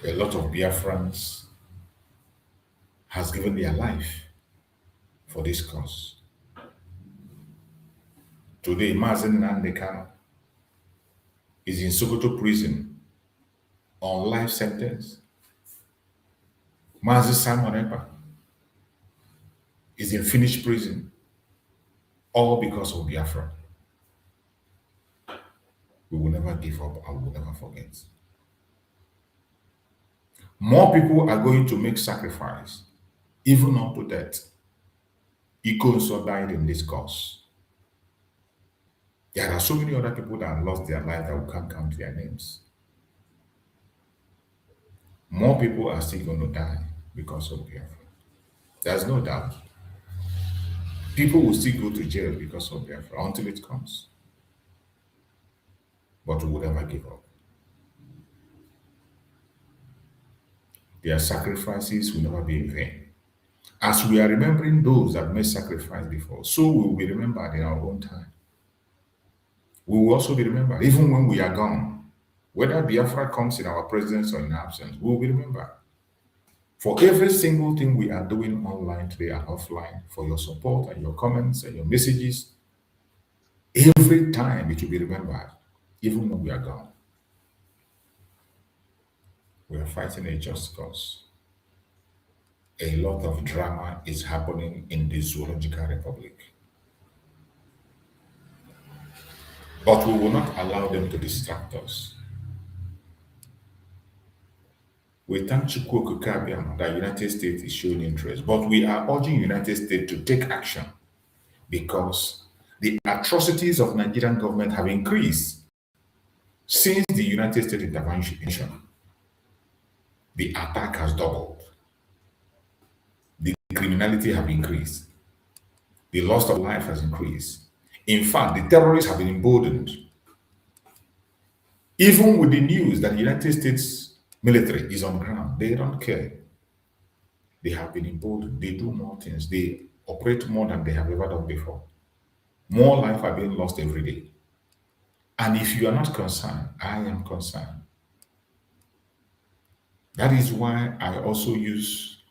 A lot of Biafrans has given their life for this cause. Today, Nnamdi Kanu is in Sokoto prison on life sentence. Simon Ekpa is in Finnish prison, all because of Biafra. We will never give up and we will never forget. More people are going to make sacrifice, even unto death. Ikonso died in this cause. There are so many other people that have lost their life that we can't count their names. More people are still going to die because of Biafra. There's no doubt. People will still go to jail because of Biafra until it comes. But we will never give up. Their sacrifices will never be in vain. As we are remembering those that made sacrifice before, so we will be remembered in our own time. We will also be remembered, even when we are gone. Whether Biafra comes in our presence or in absence, we will be remembered. For every single thing we are doing online today and offline, for your support and your comments and your messages, every time it will be remembered, even when we are gone. We are fighting a just cause. A lot of drama is happening in the Zoological Republic. But we will not allow them to distract us. We thank Chukwu Okike that United States is showing interest, but we are urging United States to take action because the atrocities of Nigerian government have increased since the United States intervention. The attack has doubled. The criminality have increased. The loss of life has increased. In fact, the terrorists have been emboldened. Even with the news that the United States military is on ground, they don't care. They have been emboldened. They do more things. They operate more than they have ever done before. More life are being lost every day. And if you are not concerned, I am concerned. That is why I also use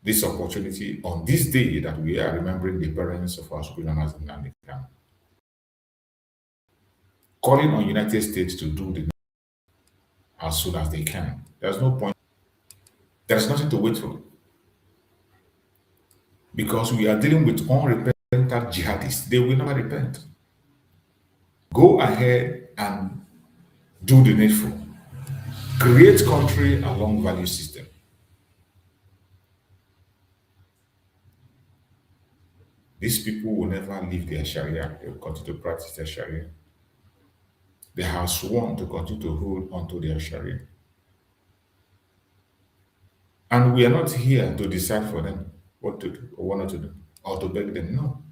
this opportunity on this day that we are remembering the parents of our supervisors in Nnamdi Kanu, calling on United States to do the as soon as they can. There's no point. There's nothing to wait for. Because we are dealing with unrepentant jihadists. They will never repent. Go ahead and do the needful. Create country along value system. These people will never leave their Sharia. They will continue to practice their Sharia. They have sworn to continue to hold onto their Sharia. And we are not here to decide for them what to do or what not to do, or to beg them. No.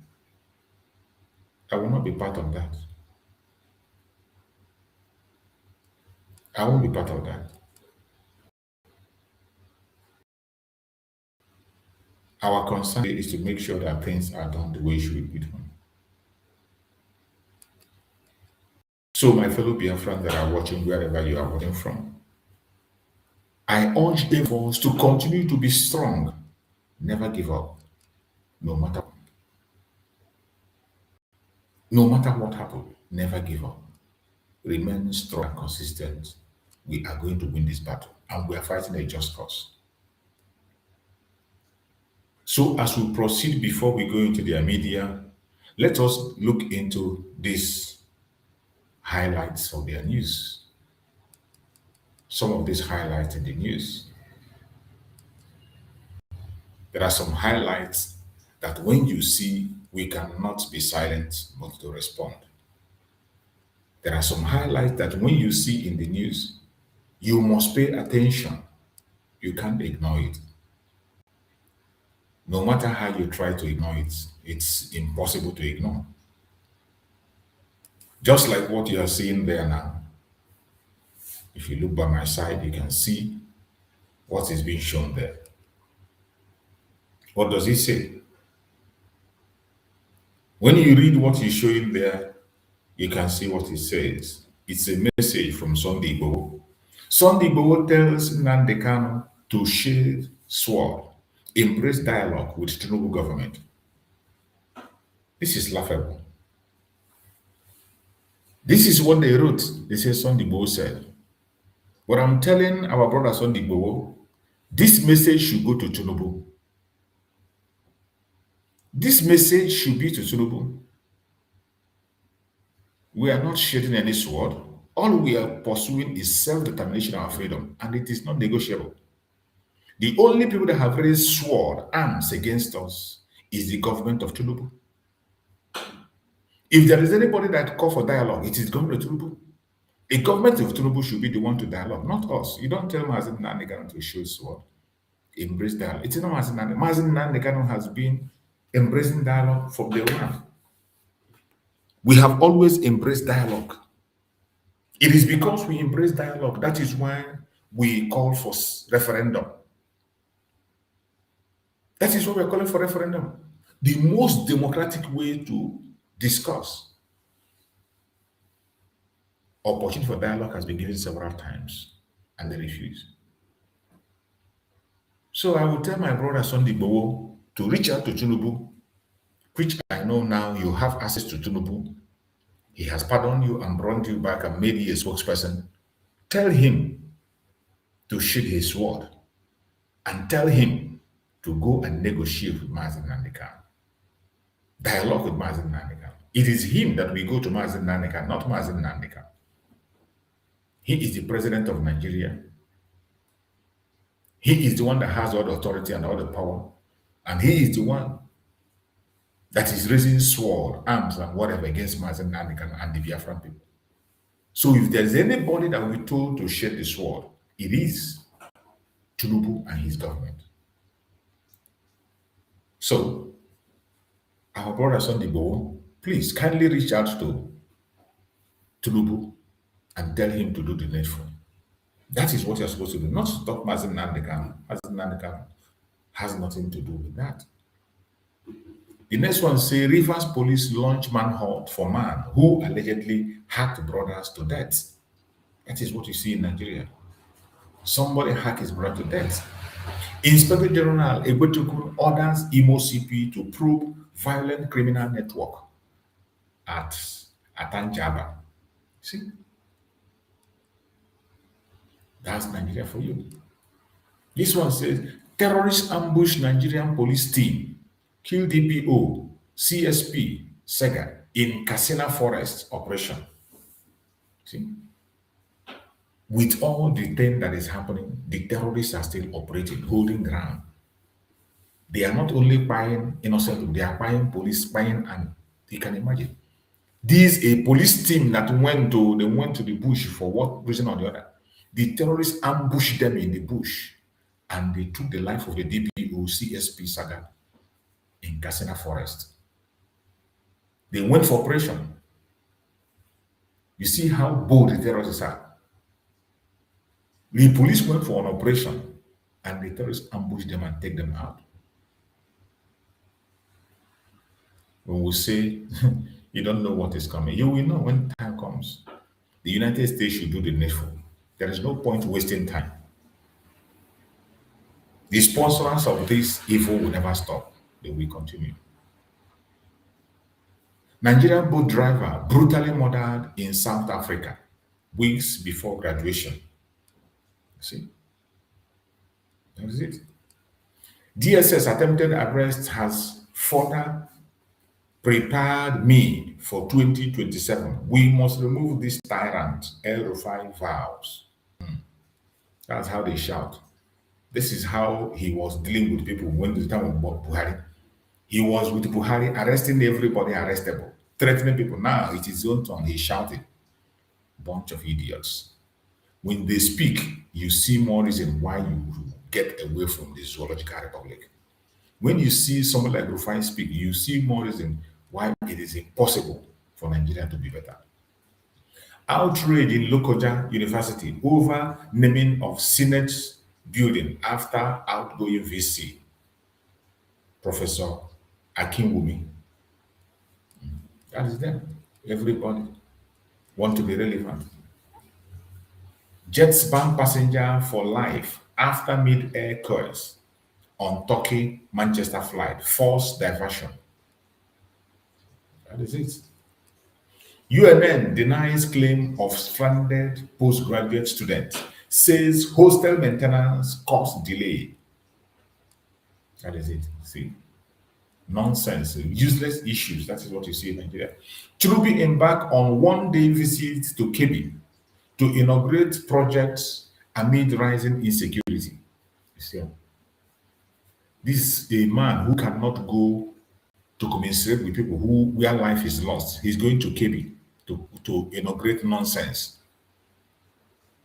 I will not be part of that. I won't be part of that. Our concern is to make sure that things are done the way it should be done. So, my fellow Biafrans that are watching, wherever you are watching from, I urge everyone to continue to be strong. Never give up, no matter what. No matter what happens, never give up. Remain strong and consistent. We are going to win this battle, and we are fighting a just cause. So, as we proceed before we go into their media, let us look into these highlights of their news. some of these highlights in the news. There are some highlights that when you see, we cannot be silent but to respond. There are some highlights that when you see in the news, you must pay attention. You can't ignore it. No matter how you try to ignore it, it's impossible to ignore. Just like what you are seeing there now. If you look by my side, you can see what is being shown there. What does it say? When you read what is showing there, you can see what it says. It's a message from Sunday Igboho. Sunday Igboho tells Nnamdi Kanu to sheathe sword, embrace dialogue with Tinubu government. This is laughable. This is what they wrote. They say Sunday Igboho said. But I'm telling our brother Sunday Igboho, this message should go to Tinubu. This message should be to Tinubu. We are not shedding any sword. All we are pursuing is self-determination and freedom, and it is not negotiable. The only people that have raised sword, arms against us is the government of Tinubu. If there is anybody that call for dialogue, it is government of Tinubu. The government of Tinubu should be the one to dialogue, not us. You don't tell Mazen Nnamdi Kanu to show sword, embrace dialogue. It's not Mazen Nnamdi. Mazen Nnamdi Kanu has been embracing dialogue from day one. We have always embraced dialogue. It is because we embrace dialogue that is why we call for referendum. That is why we're calling for referendum. The most democratic way to discuss. Opportunity for dialogue has been given several times and they refuse. So I will tell my brother Sunday Igboho to reach out to Tinubu, which I know now you have access to Tinubu. He has pardoned you and brought you back and made you a spokesperson. Tell him to sheath his sword and tell him to go and negotiate with Mazen Nnamdi Kanu. Dialogue with Mazen Nnamdi Kanu. It is him that we go to Mazen Nnamdi Kanu, not Mazen Nnamdi Kanu. He is the president of Nigeria. He is the one that has all the authority and all the power. And he is the one that is raising sword, arms, and whatever against Mazen Nnamdi Kanu and the Biafran people. So if there's anybody that we told to sheath the sword, it is Tinubu and his government. So, our brother Sunday Igboho, please kindly reach out to Tinubu and tell him to do the needful. That is what you're supposed to do, not stop Mazen Nnamdi Kanu. Mazen Nnamdi Kanu has nothing to do with that. The next one say Rivers police launch manhunt for man who allegedly hacked brothers to death. That is what you see in Nigeria. Somebody hacked his brother to death. Inspector General Egbetukun orders Imo CP to probe violent criminal network at Atanjaba. See? That's Nigeria for you. This one says terrorists ambush Nigerian police team, kill DPO, CSP, Sega in Kasina Forest operation. See? With all the thing that is happening, the terrorists are still operating, holding ground. They are not only buying innocent people, they are buying police, buying, and you can imagine. This a police team that went to the bush for what reason or the other. The terrorists ambushed them in the bush and they took the life of the DPO CSP Saga in Kasina Forest. They went for operation. You see how bold the terrorists are. The police went for an operation and the terrorists ambushed them and take them out. When we say you don't know what is coming, you will know when time comes. The United States should do the needful. There is no point wasting time. The sponsors of this evil will never stop. They will continue. Nigerian boat driver brutally murdered in South Africa weeks before graduation. See? That is it. DSS attempted arrest has further prepared me for 2027. We must remove this tyrant, El Rufai vows. That's how they shout. This is how he was dealing with people when the time of Buhari. He was with Buhari, arresting everybody arrestable, threatening people. Now it is his own turn. He's shouting. Bunch of idiots. When they speak, you see more reason why you get away from the zoological republic. When you see someone like Rufai speak, you see more reason why it is impossible for Nigeria to be better. Outrage in Lokoja University over naming of Senate building after outgoing VC, Professor Akinwumi. That is them. Everybody want to be relevant. Jets ban passenger for life after mid-air curse on Turkey Manchester flight. False diversion. That is it. UNN denies claim of stranded postgraduate student. Says hostel maintenance caused delay. That is it. See, nonsense, useless issues. That is what you see in Nigeria. Truby embark on one-day visit to Kebbi to inaugurate projects amid rising insecurity. You see, this is a man who cannot go to commiserate with people where life is lost. He's going to Kebbi to inaugurate nonsense.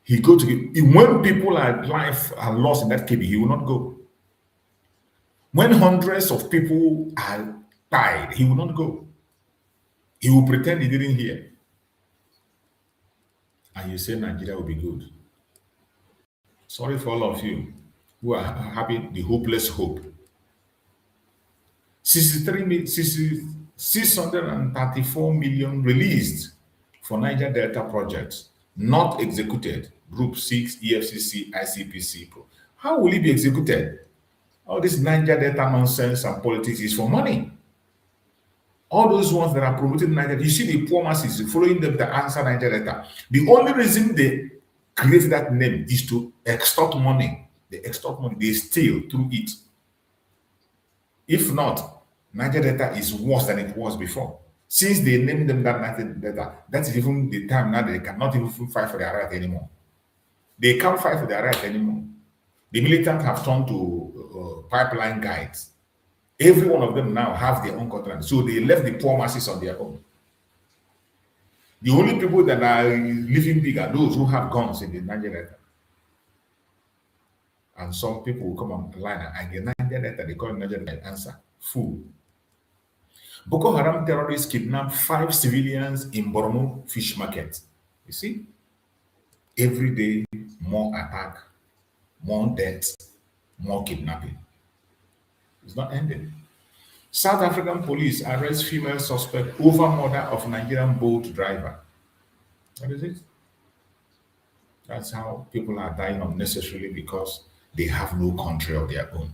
He go to when people life are lost in that Kebbi, he will not go. When hundreds of people are died, he will not go. He will pretend he didn't hear. And you say Nigeria will be good. Sorry for all of you who are having the hopeless hope. 634 million released for Niger Delta projects, not executed. Group 6, EFCC, ICPC. How will it be executed? All this Niger Delta nonsense and politics is for money. All those ones that are promoting Niger, you see the poor masses following them to answer Niger Delta. The only reason they create that name is to extort money. They extort money, they steal through it. If not, Niger Delta is worse than it was before. Since they named them that Niger Delta, that's even the time now they cannot even fight for their right anymore. They can't fight for their right anymore. The militants have turned to pipeline guides. Every one of them now have their own contract. So they left the poor masses on their own. The only people that are living big are those who have guns in the Niger Delta. And some people will come online and the Niger Delta, they call it Niger Delta, answer, fool. Boko Haram terrorists kidnapped 5 civilians in Borno fish market. You see? Every day, more attack, more deaths, more kidnapping. It's not ending. South African police arrest female suspect over murder of Nigerian boat driver. What is it? That's how people are dying unnecessarily because they have no country of their own.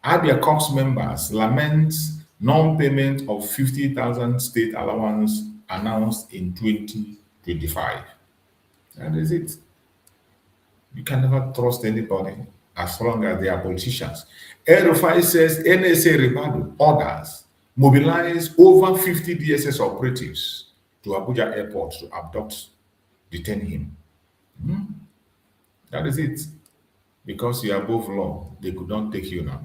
Abia Cox members lament non-payment of 50,000 state allowance announced in 2025. That is it. You can never trust anybody as long as they are politicians. El-Rufai says NSA Ribadu orders mobilize over 50 DSS operatives to Abuja airport to abduct, detain him. That is it. Because you are above law, they could not take you now.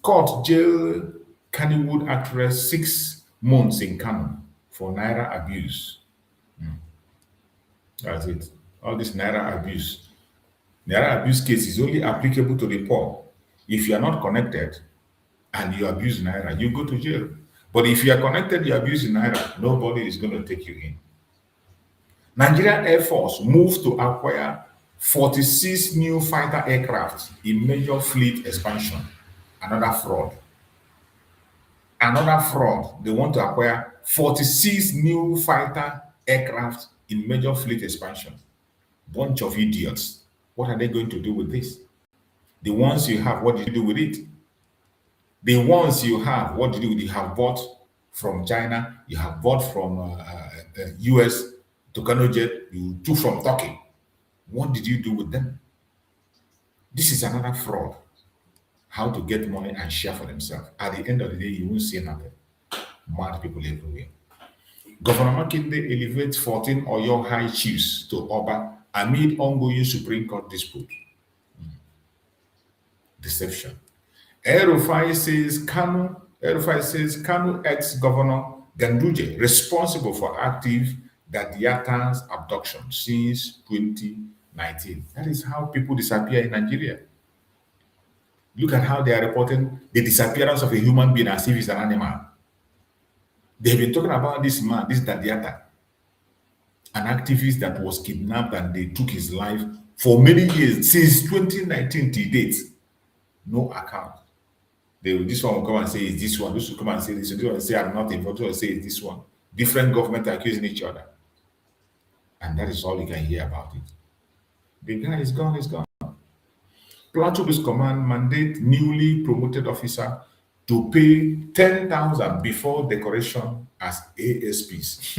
Court jail Kannywood actress 6 months in Kanu for Naira abuse. That's it. All this Naira abuse. Naira abuse case is only applicable to the poor. If you are not connected and you abuse Naira, you go to jail. But if you are connected, you abuse Naira, nobody is going to take you in. Nigerian Air Force moved to acquire 46 new fighter aircraft in major fleet expansion. Another fraud. Another fraud. They want to acquire 46 new fighter aircraft in major fleet expansion. Bunch of idiots. What are they going to do with this? The ones you have, what did you do with it? The ones you have, what did you do with it? You have bought from China, you have bought from US to Kano jet, you took from Turkey. What did you do with them? This is another fraud. How to get money and share for themselves. At the end of the day, you won't see nothing. Mad people everywhere. Governor Makinde elevates 14 Oyo high chiefs to Oba amid ongoing Supreme Court dispute. Deception. El-Rufai says Kanu ex-governor Ganduje responsible for active Gadiatan's abduction since 2019. That is how people disappear in Nigeria. Look at how they are reporting the disappearance of a human being as if it's an animal. They've been talking about this man, this Dadiata, an activist that was kidnapped and they took his life for many years, since 2019 to date. No account. This one will come and say it's this one, this will come and say this one will say I'm not involved, this will say it's this one. Different government accusing each other. And that is all you can hear about it. The guy is gone, Plateau Police Command mandate newly promoted officer to pay 10,000 before decoration as ASPs.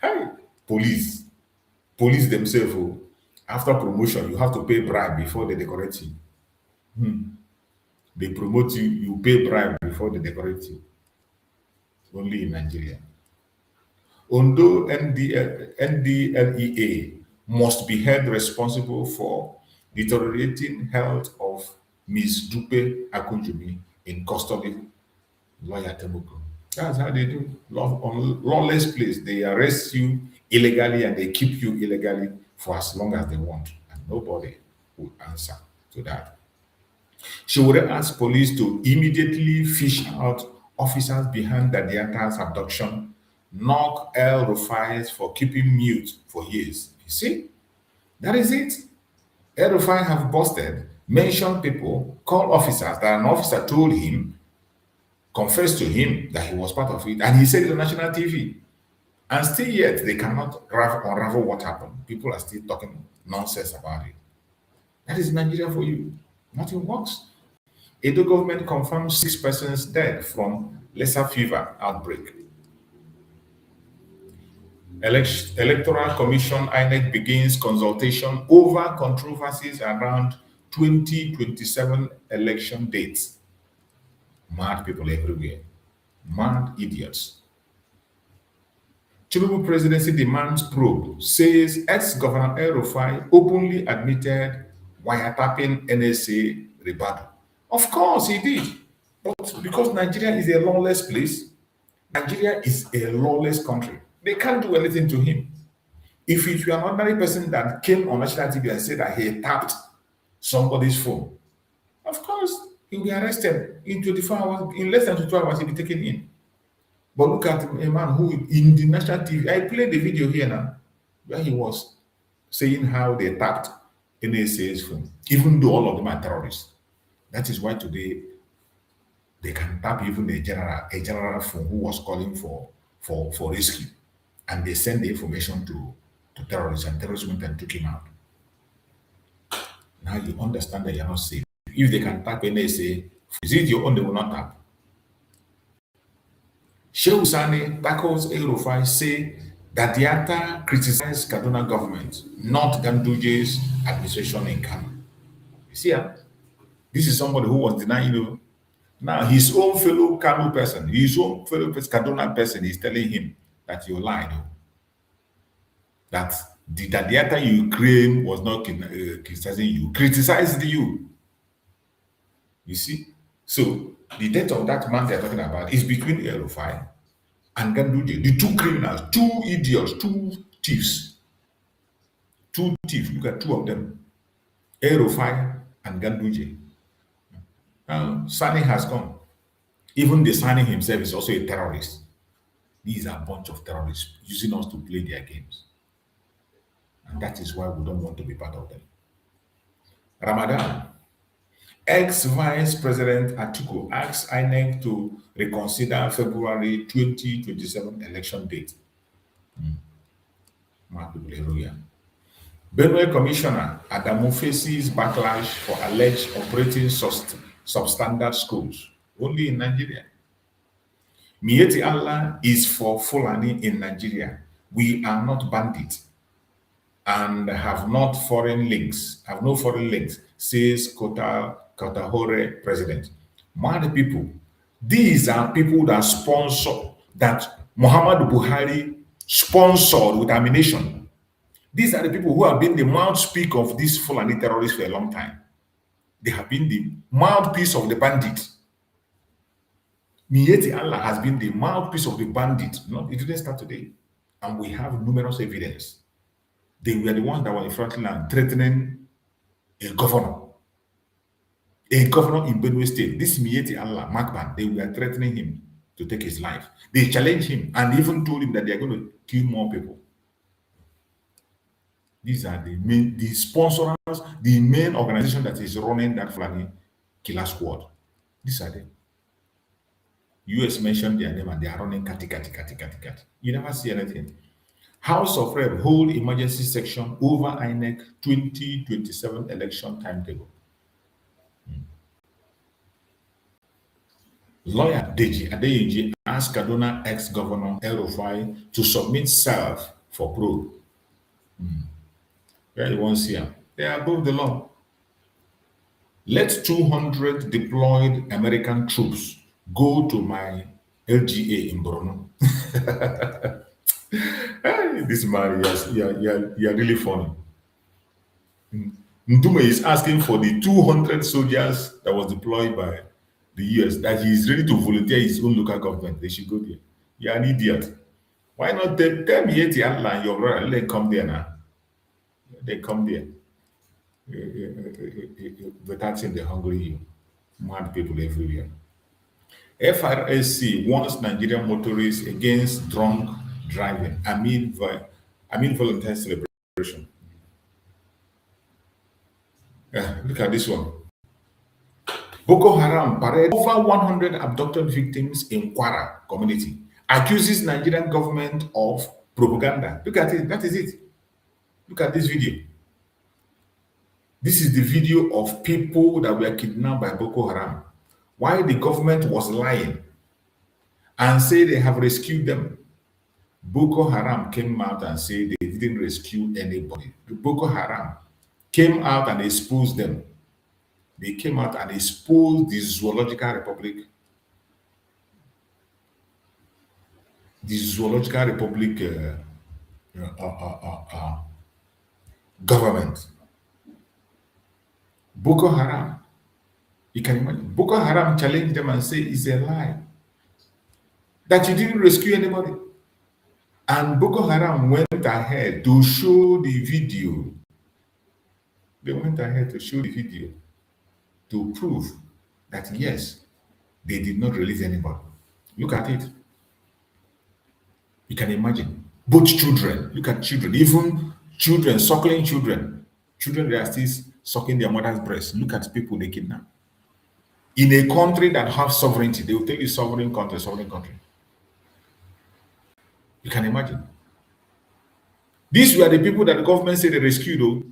Hey, police themselves, after promotion, you have to pay bribe before they decorate you. They promote you, you pay bribe before they decorate you. Only in Nigeria. Although NDLEA must be held responsible for deteriorating health of Ms. Dupe Akunjumi in custody, lawyer Temuko. That's how they do. On lawless place, they arrest you illegally and they keep you illegally for as long as they want. And nobody will answer to that. She would ask police to immediately fish out officers behind Dadiata's abduction, knock El-Rufai for keeping mute for years. You see, that is it. El-Rufai have busted, mentioned people, called officers that an officer told him, confessed to him that he was part of it, and he said it on national TV. And still yet, they cannot unravel what happened. People are still talking nonsense about it. That is Nigeria for you. Nothing works. Edo government confirmed 6 persons dead from Lassa fever outbreak. Electoral Commission INEC begins consultation over controversies around 2027 election dates. Mad people everywhere. Mad idiots. Tinubu presidency demands probe, says ex-governor El-Rufai openly admitted wiretapping NSA rebuttal. Of course he did. But because Nigeria is a lawless place, Nigeria is a lawless country. They can't do anything to him. If it were an ordinary person that came on national TV and said that he tapped somebody's phone, of course, he'll be arrested in 24 hours. In less than 24 hours, he'll be taken in. But look at a man who, in the national TV, I played the video here now, where he was saying how they tapped NSA's phone, even though all of them are terrorists. That is why today they can tap even a general phone who was calling for rescue. And they send the information to terrorists, and terrorists went and took him out. Now you understand that you're not safe. If they can tap NSA, is it your own they will not tap? Shehu Sani tackles El-Rufai, say that the actor criticized Kaduna government, not Ganduje's administration in Kano. You see, this is somebody who was denying you. Now his own fellow Kano person, Kaduna person is telling him that you lied. That the actor you claim was not criticizing you, criticized you. You see? So the death of that man they're talking about is between El-Rufai and Ganduje, the 2 criminals, 2 idiots, 2 thieves. 2 thieves, look at 2 of them. El-Rufai and Ganduje. Sani has gone. Even the Sani himself is also a terrorist. These are a bunch of terrorists using us to play their games. And that is why we don't want to be part of them. Ramadan. Ex-Vice President Atiku asks INEC to reconsider February 2027 election date. Benue Commissioner Adamu faces backlash for alleged operating substandard schools, only in Nigeria. Mieti Allah is for Fulani in Nigeria. We are not bandits and have no foreign links, says Kotahore president. Mad people. These are people that sponsor, that Muhammad Buhari sponsored with ammunition These are the people who have been the mouthpiece of these Fulani terrorists for a long time. They have been the mouthpiece of the bandits. Mieti Allah has been the mouthpiece of the bandit. No, it didn't start today. And we have numerous evidence. They were the ones that were in front line threatening a governor. A governor in Benue State. This Mieti Allah, Makban, they were threatening him to take his life. They challenged him and even told him that they are going to kill more people. These are the sponsors, the main organization that is running that Fulani killer squad. These are them. US mentioned their name and they are running kati. You never see anything. House of Rep hold emergency section over INEC 2027 election timetable. Lawyer Deji Adeyeji asked Kaduna ex-governor El Rufai to submit self for probe. Where you won't see them. They are above the law. Let 200 deployed American troops go to my LGA in Borno. Hey, this man, you're really funny. Ndume is asking for the 200 soldiers that was deployed by the US, that he is ready to volunteer his own local government. They should go there. You're an idiot. Why not tell me Yeti Allah and your brother, let them come there now. They come there. Without saying they're hungry you. Mad people everywhere. FRSC warns Nigerian motorists against drunk driving amid Valentine's celebration. Look at this one. Boko Haram parade over 100 abducted victims in Kwara community. Accuses Nigerian government of propaganda. Look at it. That is it. Look at this video. This is the video of people that were kidnapped by Boko Haram. Why the government was lying and say they have rescued them. Boko Haram came out and said they didn't rescue anybody. Boko Haram came out and exposed them. They came out and exposed the Zoological Republic government. Boko Haram, you can imagine. Boko Haram challenged them and said it's a lie that you didn't rescue anybody. And Boko Haram went ahead to show the video. They went ahead to show the video to prove that yes, they did not release anybody. Look at it. You can imagine. Both children, look at children, even children, suckling children. Children, they are still sucking their mother's breast. Look at people they kidnap. In a country that has sovereignty, they will take a sovereign country. You can imagine. These were the people that the government said they rescued, though.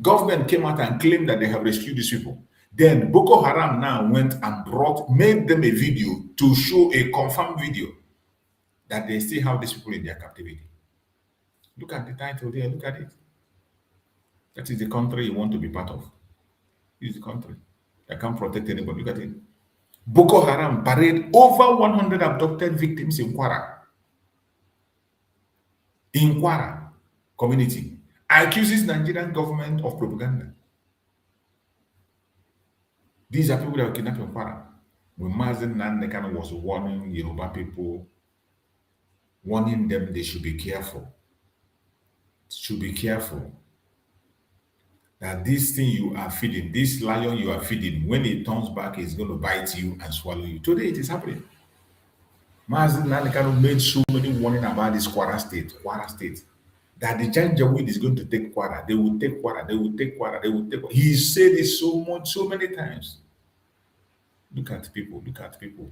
Government came out and claimed that they have rescued these people. Then Boko Haram now went and made them a video to show a confirmed video that they still have these people in their captivity. Look at the title there, look at it. That is the country you want to be part of. This is the country that can't protect anybody. Look at it. Boko Haram parade over 100 abducted victims in Kwara. In Kwara community. Accuses Nigerian government of propaganda. These are people that were kidnapped in Kwara. When Nnamdi Kanu was warning Yoruba people, warning them they should be careful. Should be careful. That this thing you are feeding, this lion you are feeding, when it turns back, it's going to bite you and swallow you. Today it is happening. Nnamdi Kanu made so many warning about this Kwara state, that the Janjaweed is going to take Kwara. They will take Kwara. They will take Kwara. They will take Kwara. He said it so many times. Look at people. Look at people.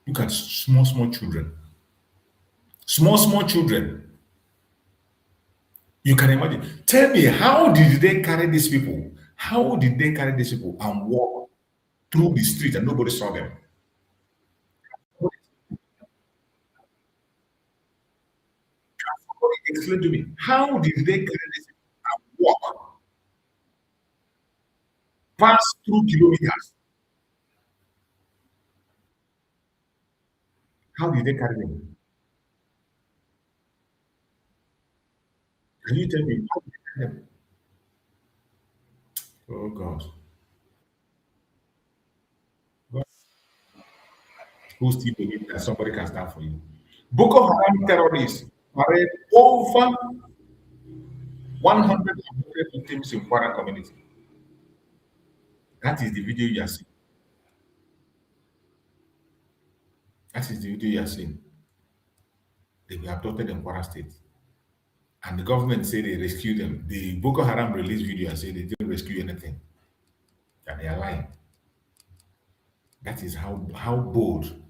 Look at small children. Small children. You can imagine. Tell me, how did they carry these people? How did they carry these people and walk through the street and nobody saw them? Somebody explain to me, how did they carry these people and walk pass through kilometers? How did they carry them? Can you tell me? Oh God. God, who still believe that somebody can stand for you? Boko Haram terrorists parade over 100 victims in Kwara community. That is the video you are seeing. That is the video you are seeing. They were abducted in Kwara State. And the government say they rescued them. The Boko Haram released video and say they didn't rescue anything. That they are lying. That is how bold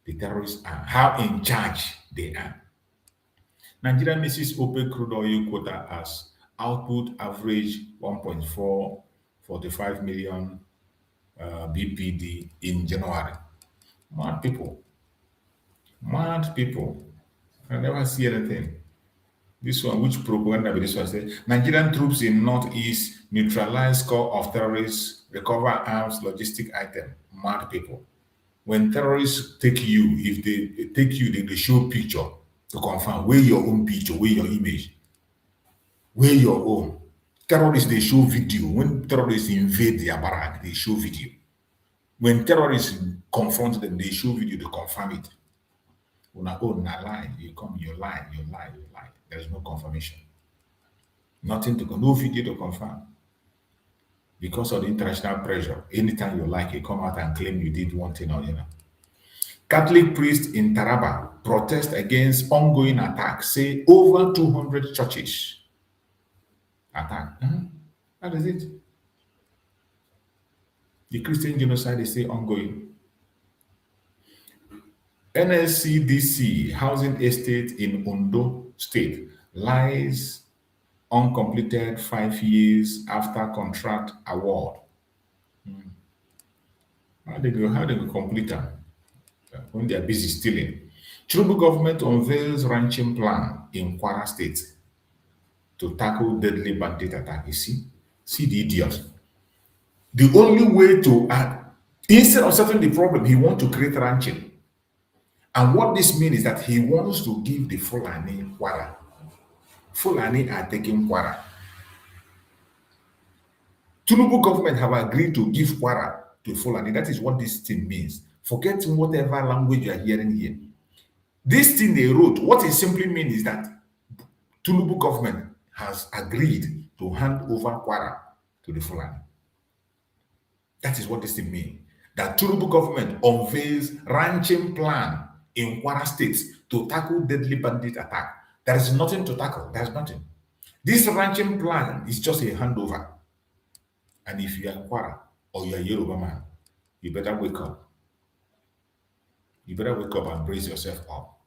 the terrorists are, how in charge they are. Nigeria misses OPEC crude oil quota as output average 1.445 million BPD in January. Mad people. Mad people. I never see anything. This one, which propaganda be this one? Say Nigerian troops in Northeast neutralize core of terrorists, recover arms, logistic item. Mad people. When terrorists take you, if they take you, they show picture to confirm where your own picture, where your image, where your own. Terrorists, they show video. When terrorists invade their barrack, they show video. When terrorists confront them, they show video to confirm it. When I go, na lie, you come, you lie, you lie, you lie. There is no confirmation. Nothing to no video to confirm. Because of the international pressure, anytime you like, you come out and claim you did one thing or the other. Catholic priests in Taraba protest against ongoing attacks, say over 200 churches attacked. That is it. The Christian genocide is still ongoing. NSCDC housing estate in Ondo State lies uncompleted 5 years after contract award. How they go complete them when they are busy stealing? Tinubu government unveils ranching plan in Kwara State to tackle deadly bandit attack. You see the idiot. The only way to add, instead of settling the problem, he wants to create ranching. And what this means is that he wants to give the Fulani Kwara. Fulani are taking Kwara. Tinubu government have agreed to give Kwara to Fulani. That is what this thing means. Forget whatever language you are hearing here. This thing they wrote, what it simply means is that Tinubu government has agreed to hand over Kwara to the Fulani. That is what this thing means. That Tinubu government unveils ranching plan in Kwara State to tackle deadly bandit attack. There is nothing to tackle. There's nothing. This ranching plan is just a handover. And if you are Kwara or you are Yoruba man, you better wake up. You better wake up and brace yourself up.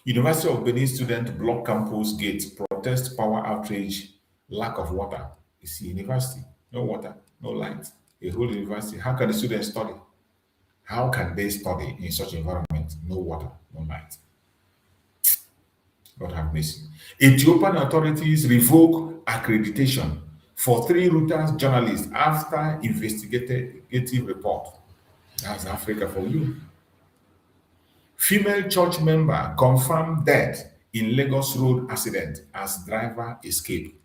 University of Benin student block campus gates, protest power outrage, lack of water. It's a university, no water, no light. A whole university. How can the students study? How can they study in such environment? No water, no light. God have mercy. Ethiopian authorities revoke accreditation for 3 Reuters journalists after investigative report. That's Africa for you. Female church member confirmed death in Lagos road accident as driver escaped.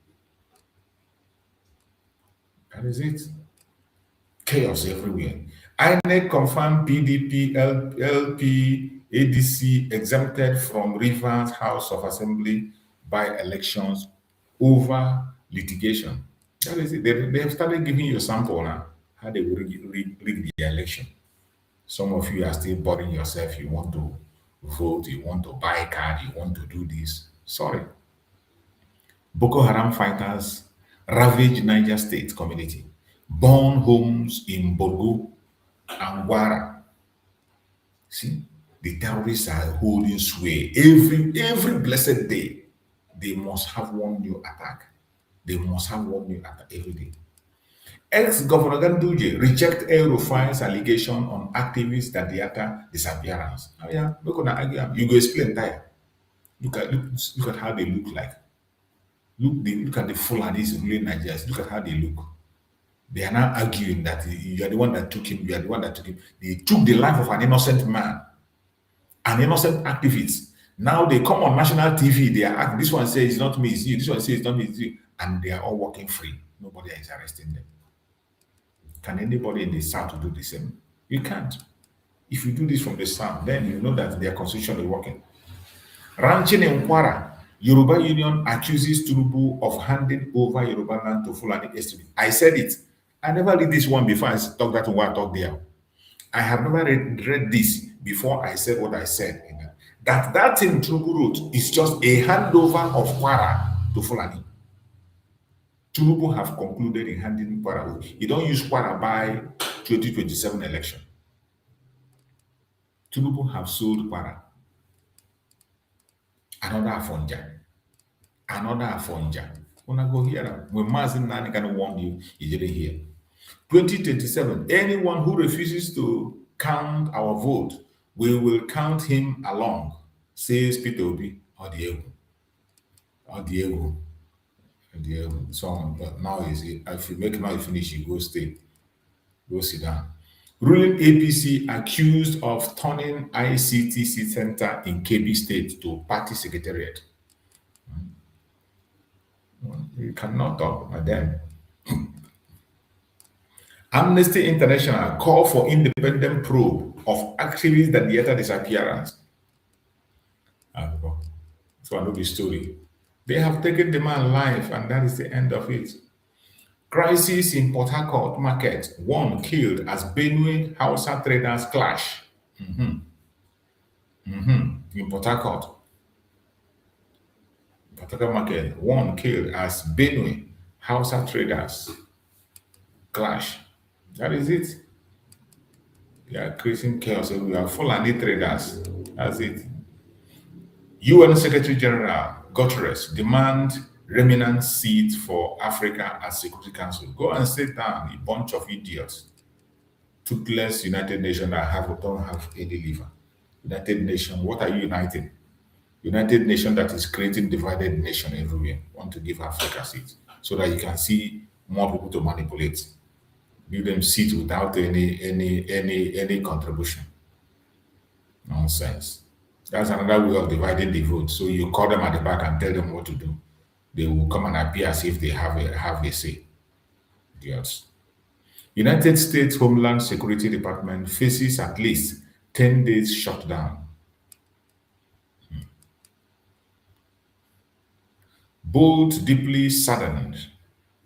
That is it. Chaos everywhere. INEC confirmed PDP, LP, ADC exempted from Rivers House of Assembly by elections over litigation. That is it. They have started giving you a sample now how they will rig the election. Some of you are still bothering yourself. You want to vote, you want to buy a card, you want to do this. Sorry. Boko Haram fighters ravage Niger State community, burn homes in Borgo and Gwara. See, the terrorists are holding sway. Every blessed day, they must have one new attack. They must have one new attack every day. Ex-Governor Ganduje reject El Rufai's allegation on activists that they are disappearance. Oh yeah, look on argue. You go explain that. Look at how they look like. Look at the Fulanis ruling Nigeria. Look at how they look. They are now arguing that you are the one that took him. You are the one that took him. They took the life of an innocent man, an innocent activist Now they come on national TV, they are acting. This one says it's not me, it's you. This one says it's not me, it's you. And they are all walking free. Nobody is arresting them. Can anybody in the South do the same? You can't. If you do this from the South, then you know that their constitution is working. Ranching in Kwara, Yoruba Union accuses Tinubu of handing over Yoruba land to Fulani estimate. I said it. I never read this one before I talk that one I talk there. I have never read this before I said what I said. That thing Tinubu wrote is just a handover of Kwara to Fulani. Tinubu have concluded in handing Kwara over. You don't use Kwara by 2027 election. Tinubu have sold Kwara. Another Afonja. When I go here, when Mazin Nani can warn you, you didn't hear. 2027, anyone who refuses to count our vote, we will count him along, says Peter Obi or Diego. So now is it? If you make now you finish, you go stay. Go sit down. Ruling APC accused of turning ICTC Center in KB State to party secretariat. You cannot talk, madam. Amnesty International call for independent probe of activists that theater disappearance. So I know the story. They have taken the man life, and that is the end of it. Crisis in Port Harcourt market. One killed as Benue Hausa traders clash. In Port Harcourt. Port Harcourt market. One killed as Benue Hausa traders clash. That is it. They are creating chaos. We are Fulani traders. That's it. UN Secretary General Guterres demand remnant seat for Africa at Security Council. Go and sit down, a bunch of idiots. Toothless United Nations that don't have any liver. United Nations, what are you uniting? United Nations that is creating divided nation everywhere. Want to give Africa seats so that you can see more people to manipulate. Give them seats without any contribution. Nonsense. That's another way of dividing the vote. So you call them at the back and tell them what to do. They will come and appear as if they have a say. Idiots. United States Homeland Security Department faces at least 10 days shutdown. Both deeply saddened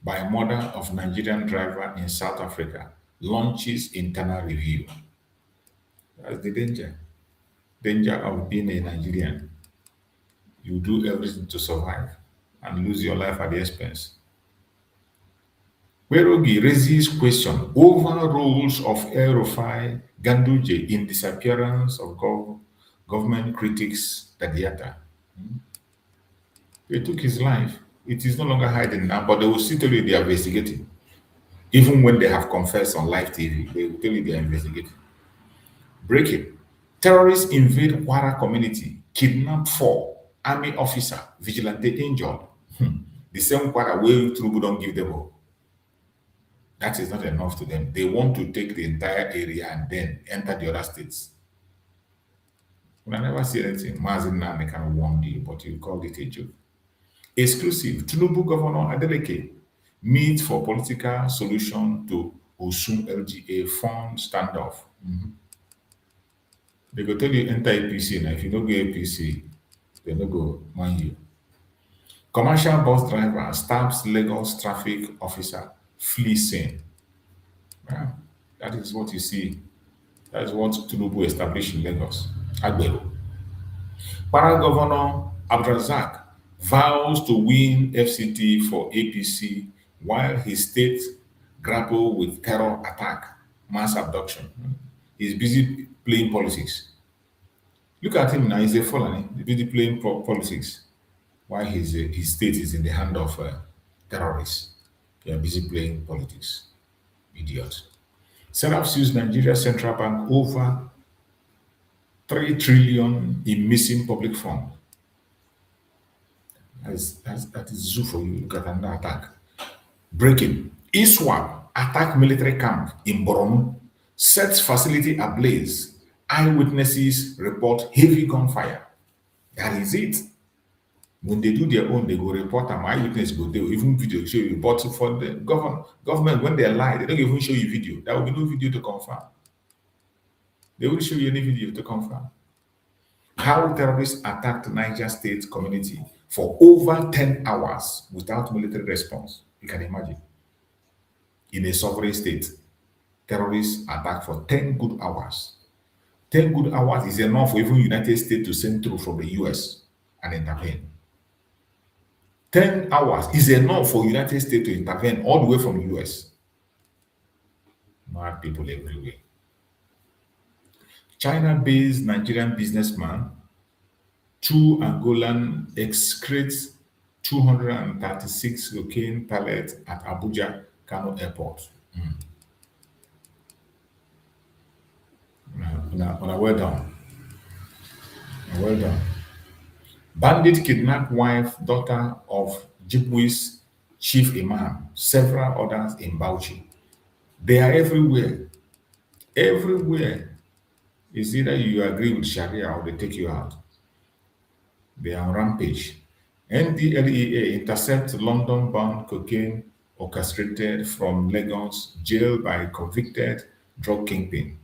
by murder of Nigerian driver in South Africa launches internal review. That's the danger. Danger of being a Nigerian. You do everything to survive and lose your life at the expense. Werogi raises question over roles of El-Rufai Ganduje in disappearance of government critics Dadiata. They took his life. It is no longer hiding now, but they will still tell you they are investigating. Even when they have confessed on live TV, they will tell you they are investigating. Breaking. Terrorists invade Kwara community, kidnap 4 army officer, vigilante injured. The same Kwara where Tinubu don't give them all. That is not enough to them. They want to take the entire area and then enter the other states. When I never see anything, Mazin Nnamdi Kanu warned you, but you called it a joke. Exclusive. Tinubu Governor Adeleke meets for political solution to Osun LGA fund standoff. They go tell you enter APC now. If you don't go APC, they don't go mind you. Commercial bus driver stabs Lagos traffic officer, flee scene. Yeah, that is what you see. That is what Tinubu established in Lagos. Agbero. Para Governor Abdrazak vows to win FCT for APC while his state grapple with terror attack, mass abduction. He's busy playing politics. Look at him now, he's a Fulani. He's busy playing politics while his state is in the hand of terrorists. They are busy playing politics. Idiot. Serap sues Nigeria Central Bank over 3 trillion in missing public fund. That is zoo for you. Look at another attack. Breaking. ISWAP attack military camp in Borno, sets facility ablaze. Eyewitnesses report heavy gunfire. That is it. When they do their own, they go report them. Eyewitness go, they will even video show you. But for the government, when they lie, they don't even show you video. There will be no video to confirm. They will show you any video to confirm. How terrorists attacked Niger State community for over 10 hours without military response. You can imagine. In a sovereign state, terrorists attacked for 10 good hours. 10 good hours is enough for even United States to send troops from the US and intervene. 10 hours is enough for United States to intervene all the way from the US. Mad people everywhere. China-based Nigerian businessman, two Angolan excretes 236 cocaine pallets at Abuja Kano Airport. Well done. Well done. Bandit kidnapped wife, daughter of Jibwi's chief imam, several others in Bauchi. They are everywhere. Everywhere. It's either you agree with Sharia or they take you out. They are on rampage. NDLEA intercepts London-bound cocaine orchestrated from Lagos, jailed by convicted drug kingpin.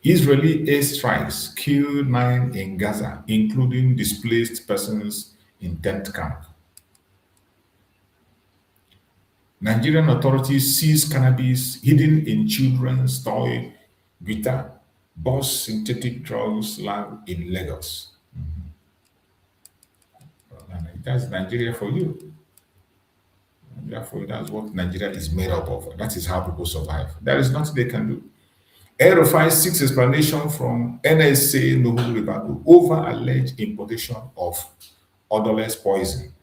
Israeli airstrikes killed 9 in Gaza, including displaced persons in tent camp. Nigerian authorities seize cannabis hidden in children's toy guitar, boss synthetic drugs lab in Lagos. That's Nigeria for you. Therefore, that's what Nigeria is made up of. That is how people survive. There is nothing they can do. Aerofy seeks explanation from NSA Nuhu Ribadu over alleged importation of odorless poison.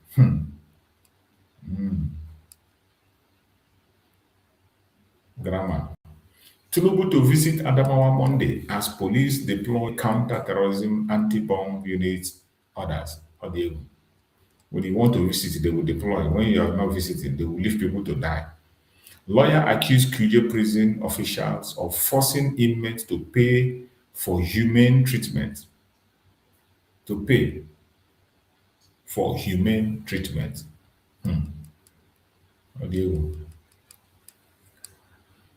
Grammar. Tinubu to visit Adamawa Monday as police deploy counter-terrorism anti-bomb units orders. When you want to visit, they will deploy. When you are not visiting, they will leave people to die. Lawyer accused Kuje prison officials of forcing inmates to pay for humane treatment. To pay for humane treatment.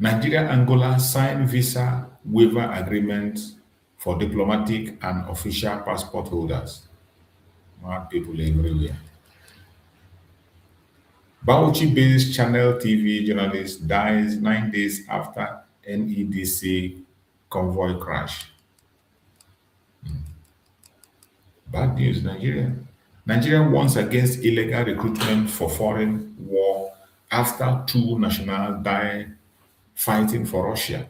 Nigeria-Angola signed visa waiver agreement for diplomatic and official passport holders. Mad people everywhere. Bauchi-based Channel TV journalist dies 9 days after NEDC convoy crash. Bad news, Nigeria. Nigeria warns against illegal recruitment for foreign war after 2 nationals die fighting for Russia.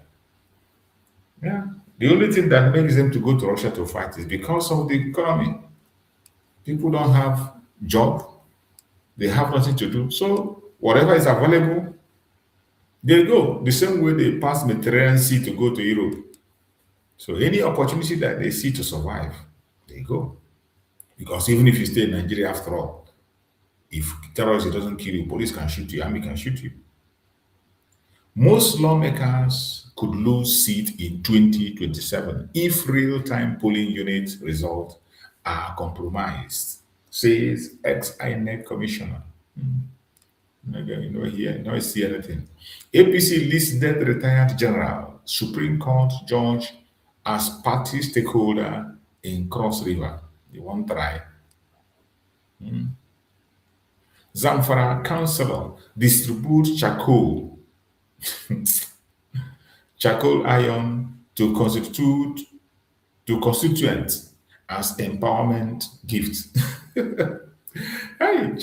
Yeah. The only thing that makes them to go to Russia to fight is because of the economy. People don't have job. They have nothing to do. So whatever is available, they go. The same way they pass Mediterranean Sea to go to Europe. So any opportunity that they see to survive, they go. Because even if you stay in Nigeria, after all, if terrorism doesn't kill you, police can shoot you, army can shoot you. Most lawmakers could lose seat in 2027 if real-time polling unit results are compromised, says ex-INEC commissioner. You don't see anything. APC lists dead retired general, Supreme Court judge as party stakeholder in Cross River. You won't try. Zamfara councillor distribute charcoal iron to constituents as empowerment gift. Hey,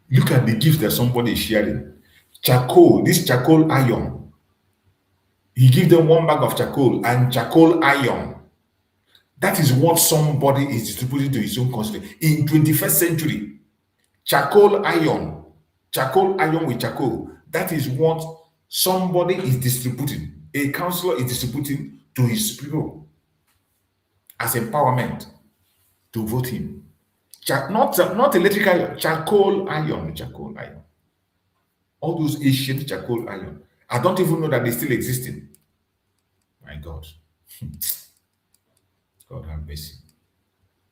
look at the gift that somebody is sharing. Charcoal, this charcoal iron. He gives them 1 bag of charcoal and charcoal iron. That is what somebody is distributing to his own constituent in 21st century. Charcoal iron with charcoal. That is what somebody is distributing. A councillor is distributing to his people as empowerment to vote him. Not electrical iron, charcoal iron. All those ancient charcoal iron. I don't even know that they still existing. My God. God have mercy.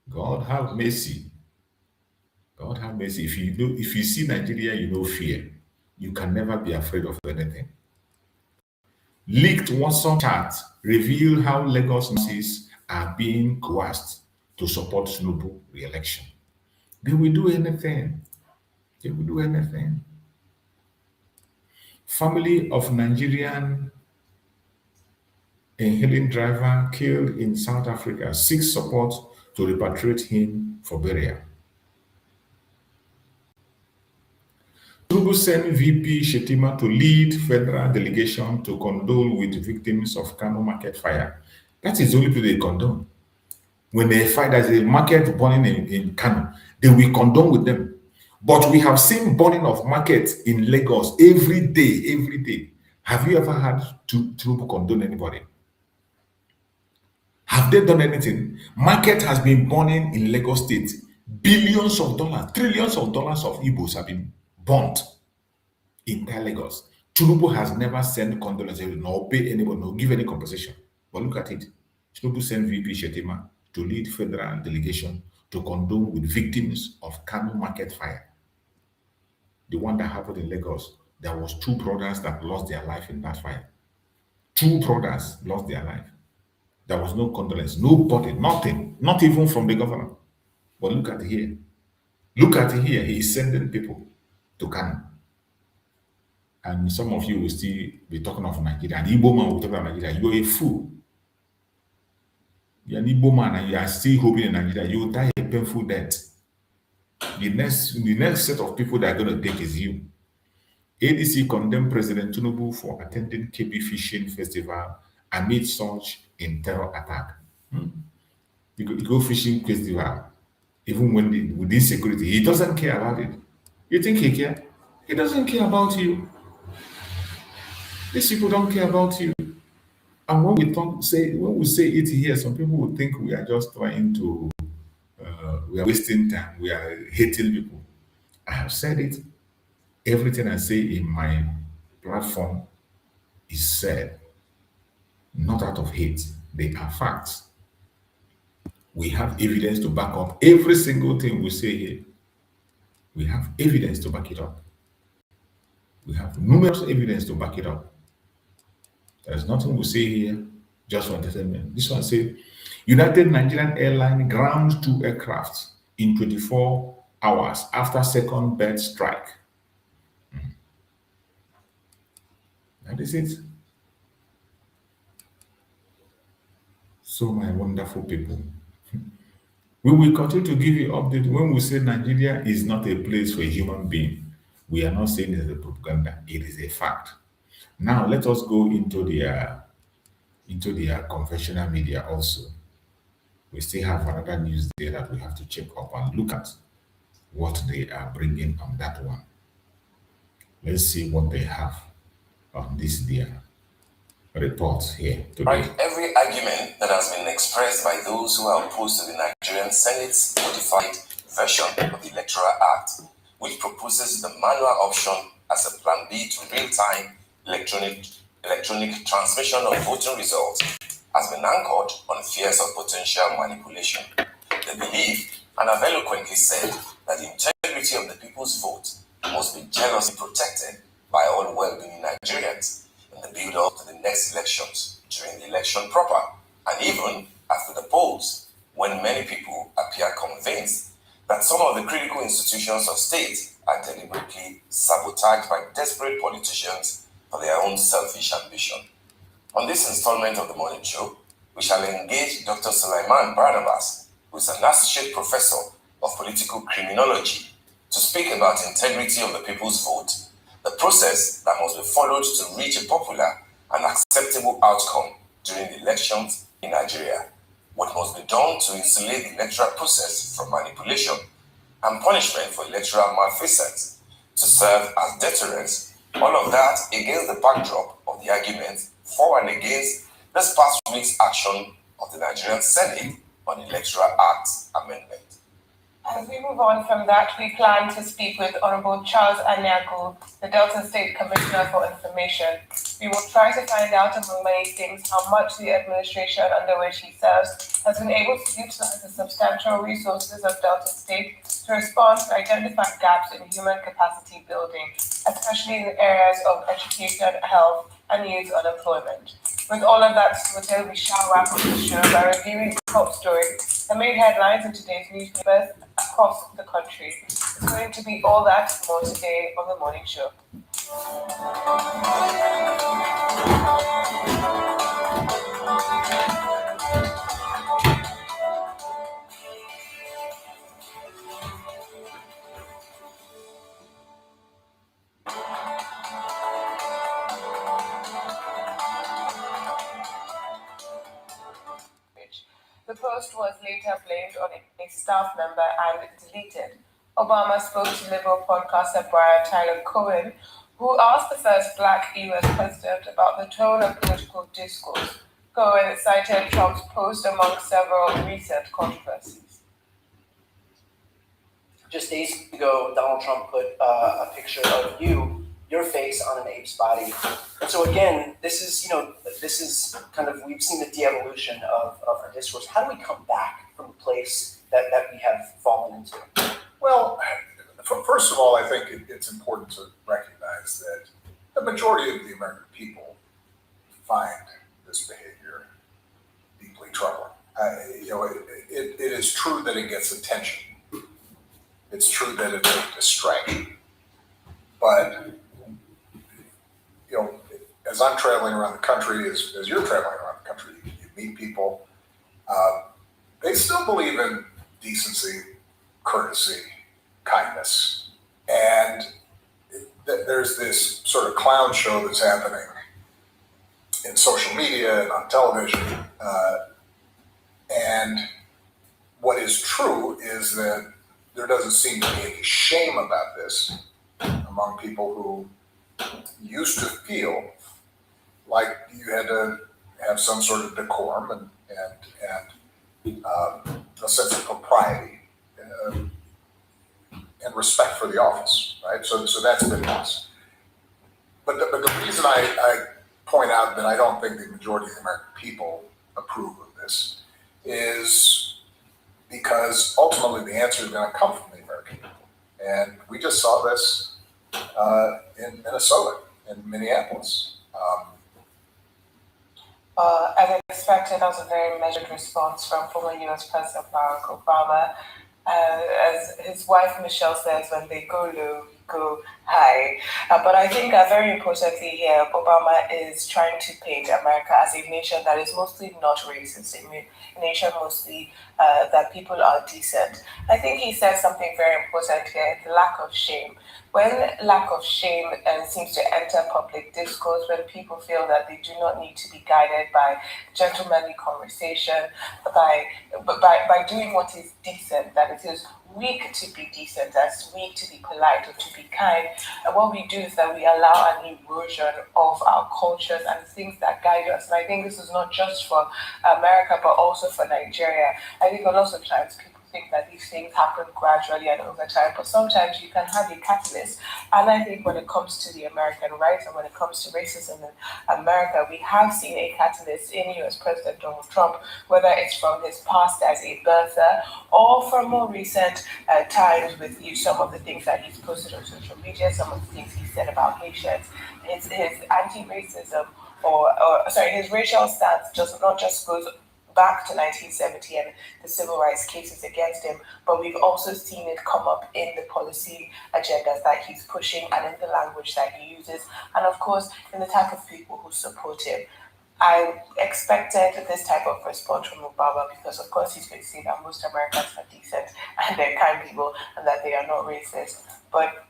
God have mercy. God have mercy. If you see Nigeria, you know fear. You can never be afraid of anything. Leaked WhatsApp chart reveal how Lagos masses are being coerced to support Tinubu re-election. They will do anything. They will do anything. Family of Nigerian hailing driver killed in South Africa seeks support to repatriate him for burial. Tinubu sent VP Shetima to lead federal delegation to condole with victims of Kano market fire. That is the only place they condone. When they fight, there's a market burning in Kano, they will condone with them. But we have seen burning of markets in Lagos every day, every day. Have you ever had Tinubu condone anybody? Have they done anything? Market has been burning in Lagos State. Billions of dollars, trillions of dollars of Igbos have been burnt in Lagos. Tinubu has never sent condolences, nor pay anybody, nor give any compensation. But look at it. Tinubu sent VP Shetima to lead federal delegation to condole with victims of Kano market fire. The one that happened in Lagos, there was 2 brothers that lost their life in that fire. 2 brothers lost their life. There was no condolence, nobody, nothing, not even from the governor. But look at here. Look at here. He is sending people to Kano. And some of you will still be talking of Nigeria. An Igbo man will talk about Nigeria. You're a fool. You're an Igbo man and you are still hoping in Nigeria. You will die a painful death. The next set of people that are going to take is you. ADC condemned President Tinubu for attending KB Fishing Festival amid surge in terror attack. You go fishing festival, even when with insecurity, he doesn't care about it. You think he cares? He doesn't care about you. These people don't care about you. And when we say it here, some people will think we are just trying to, we are wasting time, we are hating people. I have said it. Everything I say in my platform is said not out of hate. They are facts. We have evidence to back up every single thing we say here. We have evidence to back it up. We have numerous evidence to back it up. There's nothing we say here just for entertainment. This one says, United Nigerian Airlines ground 2 aircraft in 24 hours after second bird strike. That is it. So my wonderful people, we will continue to give you update when we say Nigeria is not a place for a human being. We are not saying it as a propaganda. It is a fact. Now let us go into the conventional media also. We still have another news there that we have to check up and look at what they are bringing on that one. Let's see what they have on this their report here today. Right, every argument that has been expressed by those who are opposed to the Nigerian Senate's modified version of the Electoral Act, which proposes the manual option as a plan B to real-time electronic transmission of voting results, has been anchored on fears of potential manipulation. They believe and have eloquently said that the integrity of the people's vote must be jealously protected by all well-meaning Nigerians in the build-up to the next elections, during the election proper, and even after the polls, when many people appear convinced that some of the critical institutions of state are deliberately sabotaged by desperate politicians for their own selfish ambition. On this installment of the Morning Show, we shall engage Dr. Sulaiman Barnabas, who is an associate professor of political criminology, to speak about integrity of the people's vote, the process that must be followed to reach a popular and acceptable outcome during the elections in Nigeria, what must be done to insulate the electoral process from manipulation, and punishment for electoral malfeasance to serve as deterrence, all of that against the backdrop of the argument for and against this past week's action of the Nigerian Senate on Electoral Act amendment. As we move on from that, we plan to speak with Honorable Charles Anyagu, the Delta State Commissioner for Information. We will try to find out, among many things, how much the administration under which he serves has been able to utilize the substantial resources of Delta State to respond to identify gaps in human capacity building, especially in the areas of education, health, and youth unemployment. With all of that sorted, we shall wrap up the show by reviewing top stories that made headlines in today's newspapers across the country. It's going to be all that and more today on the morning show. The post was later blamed on a staff member and deleted. Obama spoke to Liberal podcaster Brian Tyler Cohen, who asked the first black US president about the tone of political discourse. Cohen cited Trump's post among several recent controversies. Just days ago, Donald Trump put a picture of your face on an ape's body. And so again, this is kind of, we've seen the de-evolution of our discourse. How do we come back from the place that we have fallen into? Well, first of all, I think it's important to recognize that the majority of the American people find this behavior deeply troubling. It is true that it gets attention. It's true that it's a distraction. But as I'm traveling around the country, as you're traveling around the country, you meet people. They still believe in decency, courtesy, kindness, and there's this sort of clown show that's happening in social media and on television. And what is true is that there doesn't seem to be any shame about this among people who used to feel like you had to have some sort of decorum and a sense of propriety and respect for the office, right? So that's been lost. But the reason I point out that I don't think the majority of the American people approve of this is because ultimately the answer is going to come from the American people. And we just saw this in Minnesota, in Minneapolis. As expected, that was a very measured response from former US President Barack Obama. As his wife Michelle says, when they go low, go high. But I think very importantly here, Obama is trying to paint America as a nation that is mostly not racist, a nation mostly that people are decent. I think he said something very important here, the lack of shame. When lack of shame seems to enter public discourse, when people feel that they do not need to be guided by gentlemanly conversation, by doing what is decent, that it is weak to be decent, that's weak to be polite or to be kind. And what we do is that we allow an erosion of our cultures and things that guide us. And I think this is not just for America, but also for Nigeria. I think a lot of times people think that these things happen gradually and over time, but sometimes you can have a catalyst. And I think when it comes to the American right and when it comes to racism in America, we have seen a catalyst in US President Donald Trump, whether it's from his past as a birther or from more recent times with some of the things that he's posted on social media, some of the things he said about Haitians, his anti-racism his racial stance not just goes back to 1970 and the civil rights cases against him, but we've also seen it come up in the policy agendas that he's pushing and in the language that he uses, and of course in the type of people who support him. I expected this type of response from Obama because of course he's going to say that most Americans are decent and they're kind people and that they are not racist. But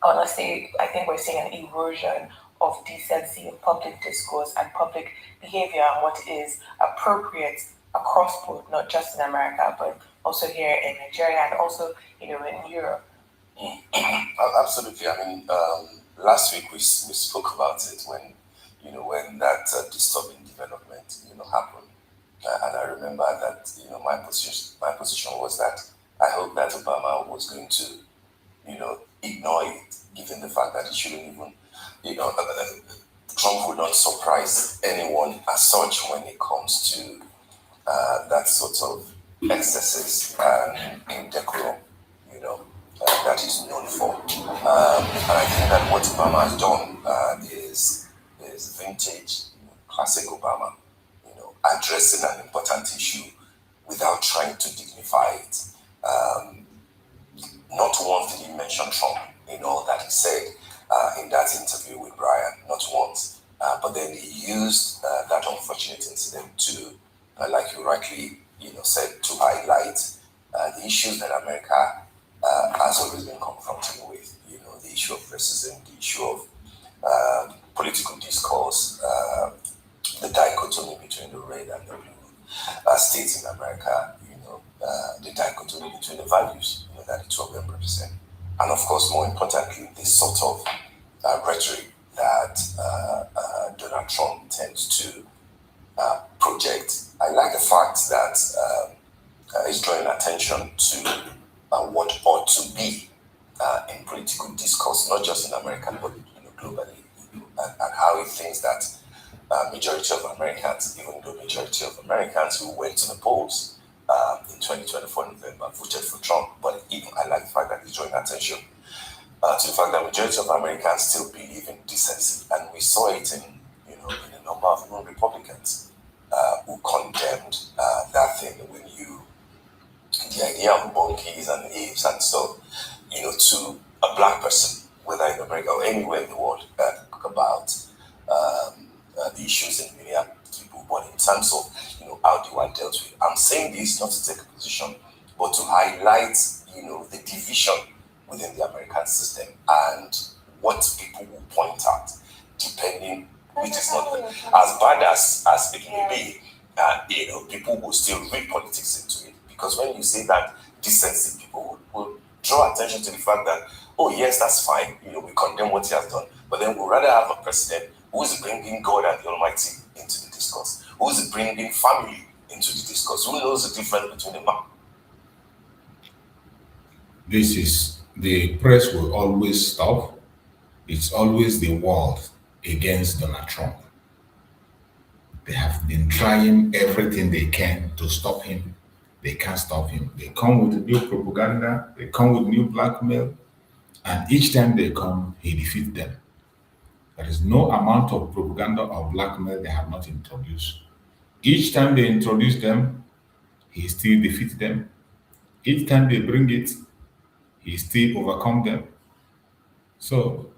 honestly, I think we're seeing an erosion of decency in public discourse and public behavior and what is appropriate across board, not just in America, but also here in Nigeria and also, in Europe. Absolutely. I mean, last week we spoke about it when that disturbing development, happened. And I remember that, my position was that I hope that Obama was going to, ignore it, given the fact that he shouldn't even, Trump would not surprise anyone as such when it comes to that sort of excesses and indecorum, that he's known for. And I think that what Obama has done is vintage, classic Obama, addressing an important issue without trying to dignify it. Not once did he mention Trump in all that he said in that interview with Brian, not once. But then he used that unfortunate incident to, like you rightly said, to highlight the issues that America has always been confronted with. The issue of racism, the issue of political discourse, the dichotomy between the red and the blue states in America, the dichotomy between the values that the two of them represent. And of course, more importantly, this sort of rhetoric that Donald Trump tends to project. I like the fact that he's drawing attention to what ought to be in political discourse, not just in America, but globally, and how he thinks that majority of Americans, even the majority of Americans who went to the polls in 2024 November voted for Trump. But I like the fact that he's drawing attention to the fact that majority of Americans still believe in decency, and we saw it in a number of Republicans who condemned that thing when the idea of monkeys and apes and so to a black person, whether in America or anywhere in the world, about the issues in Minneapolis, but in terms of how they were dealt with. I'm saying this not to take a position, but to highlight the division within the American system and what people will point out, depending, which is not as bad as it may be. People will still read politics into it, because when you say that decency, people will draw attention to the fact that, oh yes, that's fine, we condemn what he has done, but then we'd rather have a president who is bringing God and the Almighty into the discourse, who is bringing family into the discourse, who knows the difference between the man. This is, the press will always stop. It's always the world against Donald Trump. They have been trying everything they can to stop him. They can't stop him. They come with new propaganda, they come with new blackmail, and each time they come, he defeats them. There is no amount of propaganda or blackmail they have not introduced. Each time they introduce them, he still defeats them. Each time they bring it, he still overcomes them. So,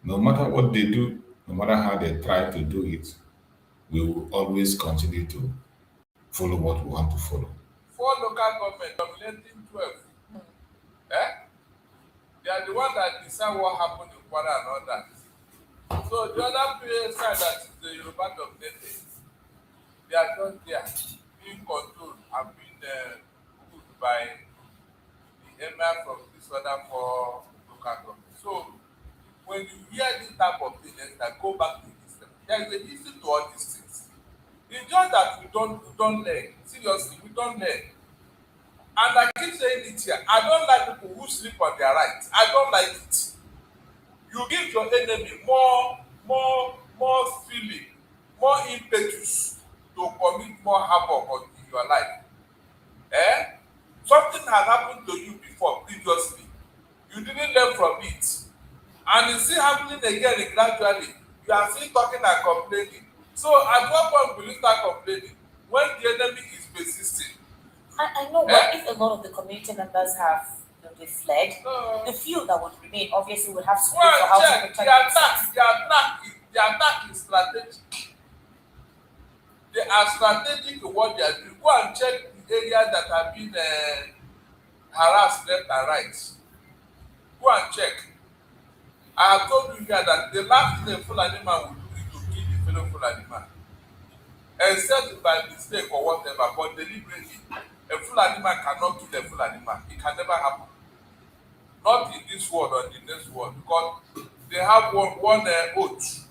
no matter what they do, no matter how they try to do it, we will always continue to follow what we want to follow. 4 local governments dominating 12. They are the ones that decide what happened in Kwara and all that. So the other side, that is the Yoruba dominated, they are not there, being controlled and being ruled by the emir from this other 4 local governments. So when you hear this type of thing, that go back to history, there is a history to all these things. It's just that we don't learn. Seriously, we don't learn. And I keep saying it here, I don't like people who sleep on their rights. I don't like it. You give your enemy more feeling, more impetus to commit more havoc in your life. Something has happened to you before, previously. You didn't learn from it. And it's still happening again gradually. You are still talking and complaining. So at what point will you start complaining? When the enemy is persisting. I know, but if a lot of the community members have they fled, the few that would remain obviously would have to look for how to protect themselves. The attack is strategic. They are strategic in what they are doing. Go and check the areas that have been harassed left and right. Go and check. I have told you here that the last thing a Fulani man will do is to kill the fellow Fulani man. Except by mistake or whatever, but deliberately, a Fulani man cannot kill a Fulani man. It can never happen. Not in this world or in the next world, because they have one oath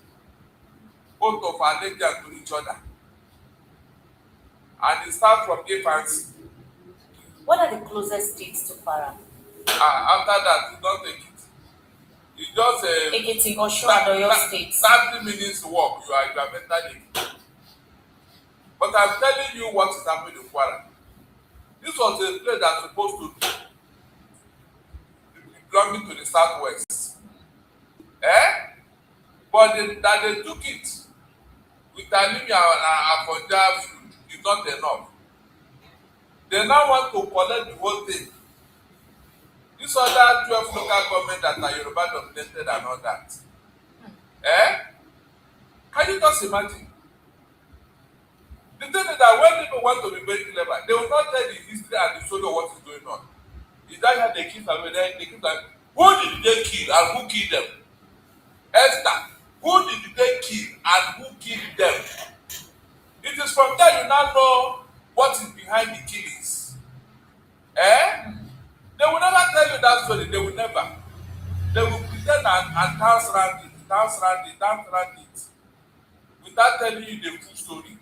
of allegiance to each other. And it starts from infancy. What are the closest states to Kwara? After that, you don't take it. It's just Ekiti, Osun, and Oyo states. 30 minutes walk, you are mentally. But I'm telling you what is happening in Kwara. This was a place that's supposed to be belonging to the southwest. But they took it with anemia and Afonja food is not enough. They now want to collect the whole thing. This other 12 local government that are Yoruba dominated and all that. Can you just imagine? The thing is that when people want to be very clever, they will not tell the history and the story of what is going on. Is that how they kill them? They kill them. Who did they kill and who killed them? Esther, who did they kill and who killed them? It is from there you now know what is behind the killings. They will never tell you that story. They will never. They will pretend and dance around it, without telling you the full story.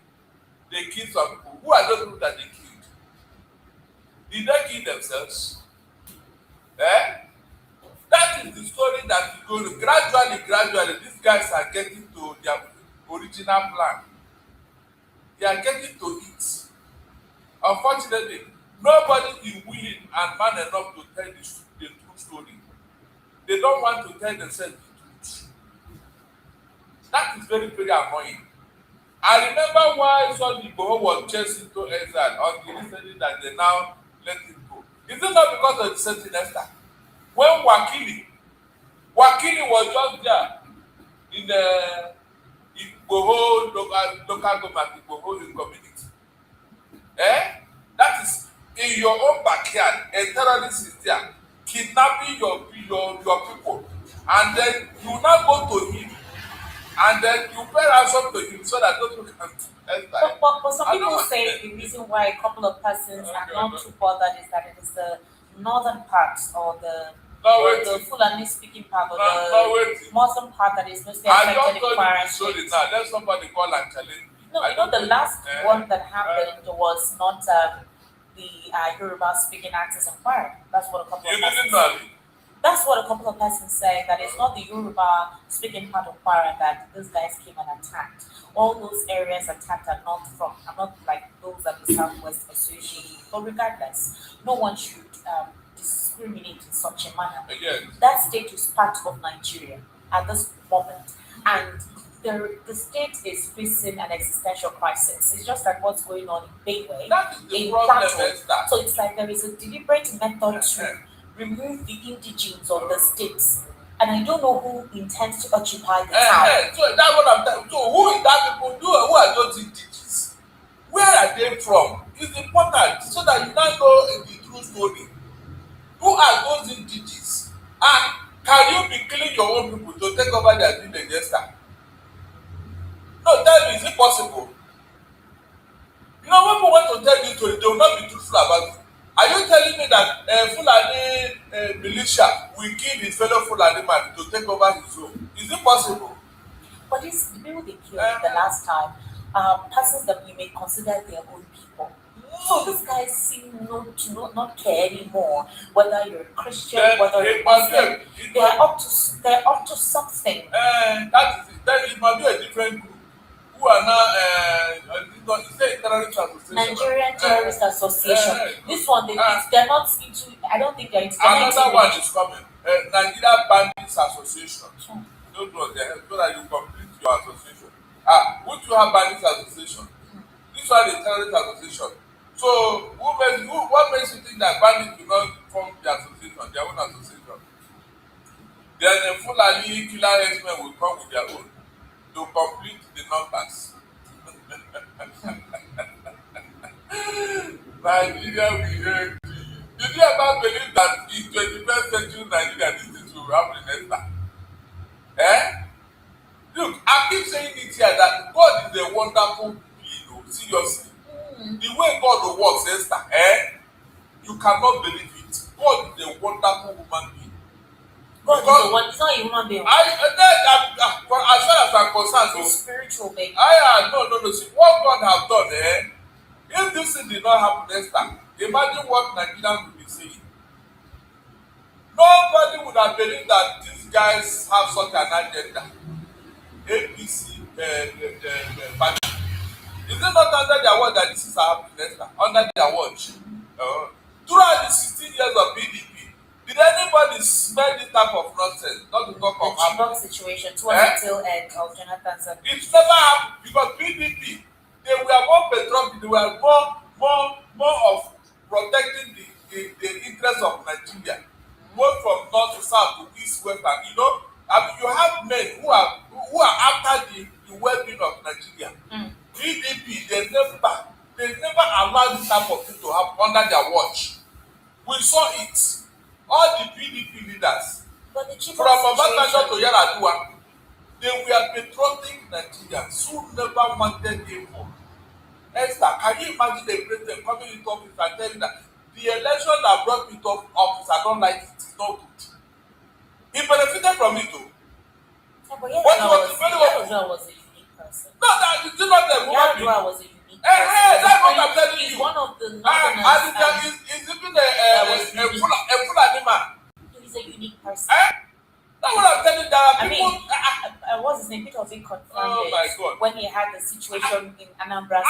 They killed some people. Who are those people that they killed? Did they kill themselves? That is the story that is going to gradually, these guys are getting to their original plan. They are getting to it. Unfortunately, nobody is willing and man enough to tell the true story. They don't want to tell themselves the truth. That is very, very annoying. I remember why Sonny Igboho was chased into exile until recently that they now let him go. Is it not because of the certain Esther? When Wakili was just there in the Igboho local government, Igboho community. That is in your own backyard, a terrorist is there, kidnapping your people, and then you now go to him, and then you pay ransom to him so that those people can. But some people say the reason why a couple of persons are not too bothered is that it is the northern part or the Fulani speaking part or the Muslim part that is mostly affected in Kwara State. Now let somebody call and challenge me. No, you know the last one that happened was not the Yoruba speaking actors in Kwara. That's what a couple of persons. That's what a couple of persons say. That it's not the Yoruba speaking part of Kwara that those guys came and attacked. All those areas attacked are not like those that the Southwest associated. But regardless, no one should discriminate in such a manner. Yes. That state is part of Nigeria at this moment, and the state is facing an existential crisis. It's just like what's going on in Benue, in Plateau. So it's like there is a deliberate method to remove the indigenes of the states. And I don't know who intends to occupy the town. So that's what I'm telling you. So who is that people? Who are those indigenes? Where are they from? It's important so that you now know the true story. Who are those indigenes? And can you be killing your own people to take over their village, Esther? No, tell me, is it possible? You know, when people want to tell you story, they will not be truthful about it. Are you telling me that Fulani militia will kill his fellow Fulani man to take over his own? Is it possible? But these people they killed the last time persons that we may consider their own people. So these guys seem not care anymore whether you're a Christian, whether you're Muslim. They're up to something. That is it. Then it might be a different group who are now terrorist association. Nigerian Terrorist Association. This one they're not into. I don't think they're into. Another one is coming. Nigeria Bandits Association. Those ones they help so that you complete your association. Would you have Bandits Association? This one is Terrorist Association. So what makes you think that bandits do not form their association, their own association? Then the Fulani killer herdsmen will come with their own to complete the numbers. Nigeria will hate you. Did you ever believe that in 21st century Nigeria this things will happen in Esther? Look, I keep saying it here that God is a wonderful being, seriously. The way God works, Esther, you cannot believe it. God is a wonderful human being. God is the one, it's not a human being. As far as I'm concerned, it's spiritual being. No. See, what God has done, if this thing did not happen, Esther, imagine what Nigerians will be saying. Nobody would have believed that these guys have such an agenda. APC, party. Is it not under their watch that this is happening? Under their watch. Throughout the 16 years of PDP, did anybody smell this type of nonsense? Not to talk of Chibok situation towards the tail end of Jonathan's It's never happened because PDP, they were more patriotic, they were more of protecting the interests of Nigeria, both from north to south to east, west, and you have men who are after the well-being of Nigeria. PDP, they never allowed this type of thing to happen under their watch. We saw it. All the PDP leaders, from Obasanjo to Yar'Adua, they were patriotic Nigerians who never wanted evil. Esther, can you imagine the president coming into office and telling that the election that brought me to office, I don't like it, it's not good. He benefited from it too. Yeah, but Yar'Adua was a unique person. No, that is not a woman. Yar'Adua was a unique person. That's what I'm telling you. He's one of the Northerners. He's even a Fulani man. He's a unique person. That's what I'm telling you. There are people. What's his name? Peter Obi confirmed Oh my God. when he had the situation in Anambra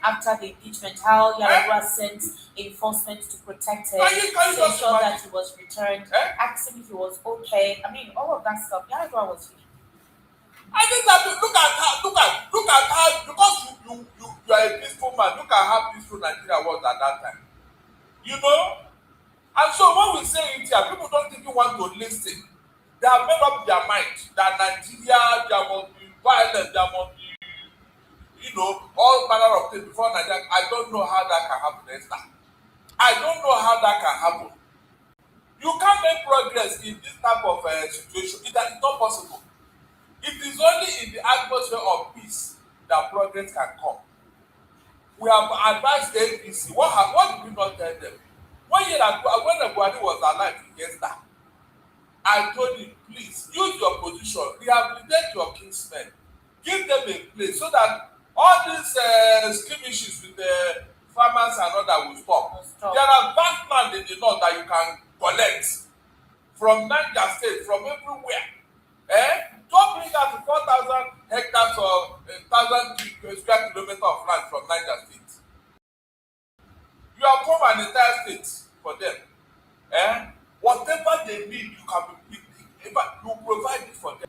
after the impeachment, how Yar'Adua sent enforcement to protect him, to ensure that he was returned, asked him if he was okay. I mean, all of that stuff. Yar'Adua was unique. I think that look at how because you are a peaceful man. Look at how peaceful Nigeria was at that time. And so when we say it here, people don't even want to listen. They have made up their mind that Nigeria, there must be violence, there must be, all manner of things before Nigeria. I don't know how that can happen, Esther. I don't know how that can happen. You can't make progress in this type of situation. It's not possible. It is only in the atmosphere of peace that progress can come. We have advised the APC. What did we not tell them? When Buhari was alive yesterday, I told him, please use your position, rehabilitate your kinsmen, give them a place so that all these skirmishes with the farmers and others will stop. There are vast land in the north that you can collect from Niger State, from everywhere. Don't bring out 4,000 hectares or 1,000 square kilometers of land from Niger State. You have come an entire state for them. Whatever they need, you provide it for them.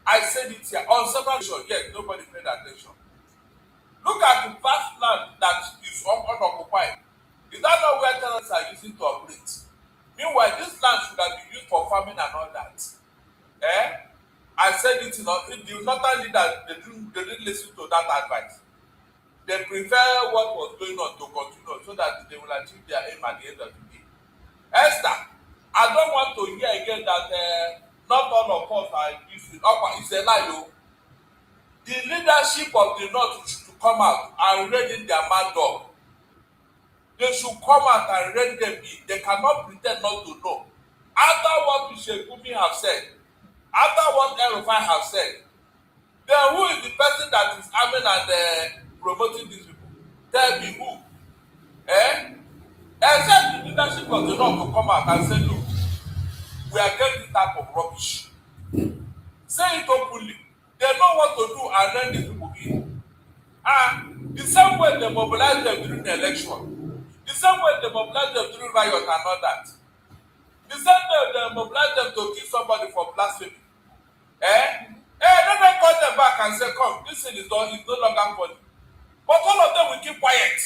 I said it here on several occasions, yet nobody paid attention. Look at the vast land that is unoccupied. Is that not where tenants are using to operate? Meanwhile, this land should have been used for farming and all that. I said it, the northern leaders, they didn't listen to that advice. They prefer what was going on to continue so that they will achieve their aim at the end of the day. Esther, I don't want to hear again that not all of us are using. It's a lie, The leadership of the North should come out and rein in their mad dog. They should come out and rein them in. They cannot pretend not to know. After what Gumi have said, after what El-Rufai have said, then who is the person that is arming and promoting these people? Tell me who. Except the leadership of the North to come out and say, look, we are getting this type of rubbish. Say it openly. They know what to do and then these people in. The same way they mobilize them during the election, the same way they mobilize them during riot and all that, the same way they mobilize them to kill somebody for blasphemy. Then they call them back and say, come, this thing is no longer funny. But all of them will keep quiet.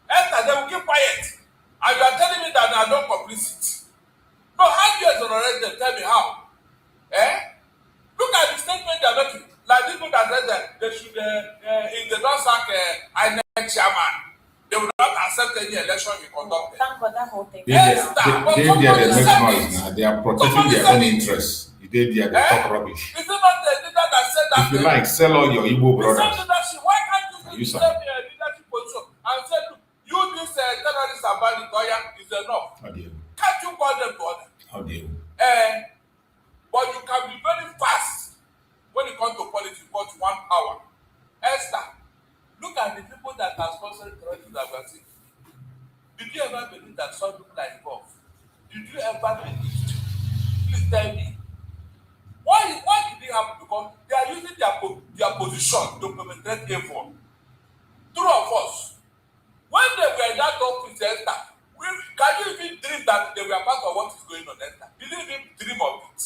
They will keep quiet. And you are telling me that they are not complicit. No, how do you exonerate them? Tell me how. Look at the statement they are making. Like people that said that they should, if they don't sack INEC chairman, they will not accept any election we conduct. Thank God that whole thing. They make noise now. They are protecting their own interests. They talk rubbish. Is it not the leader that said that? If you like, sell all your Igbo brothers. Why can't you sell me a leadership position and say, look, you this terrorist and bandit is enough? How dare you? Can't you call them to order? How dare you? But you can be very fast when it comes to politics, but one power. Esther, look at the people that are sponsoring terrorism that we are seeing. their position to perpetrate evil. Two of us, when they were in that office, can you even dream that they were part of what is going on there? Did you even dream of it?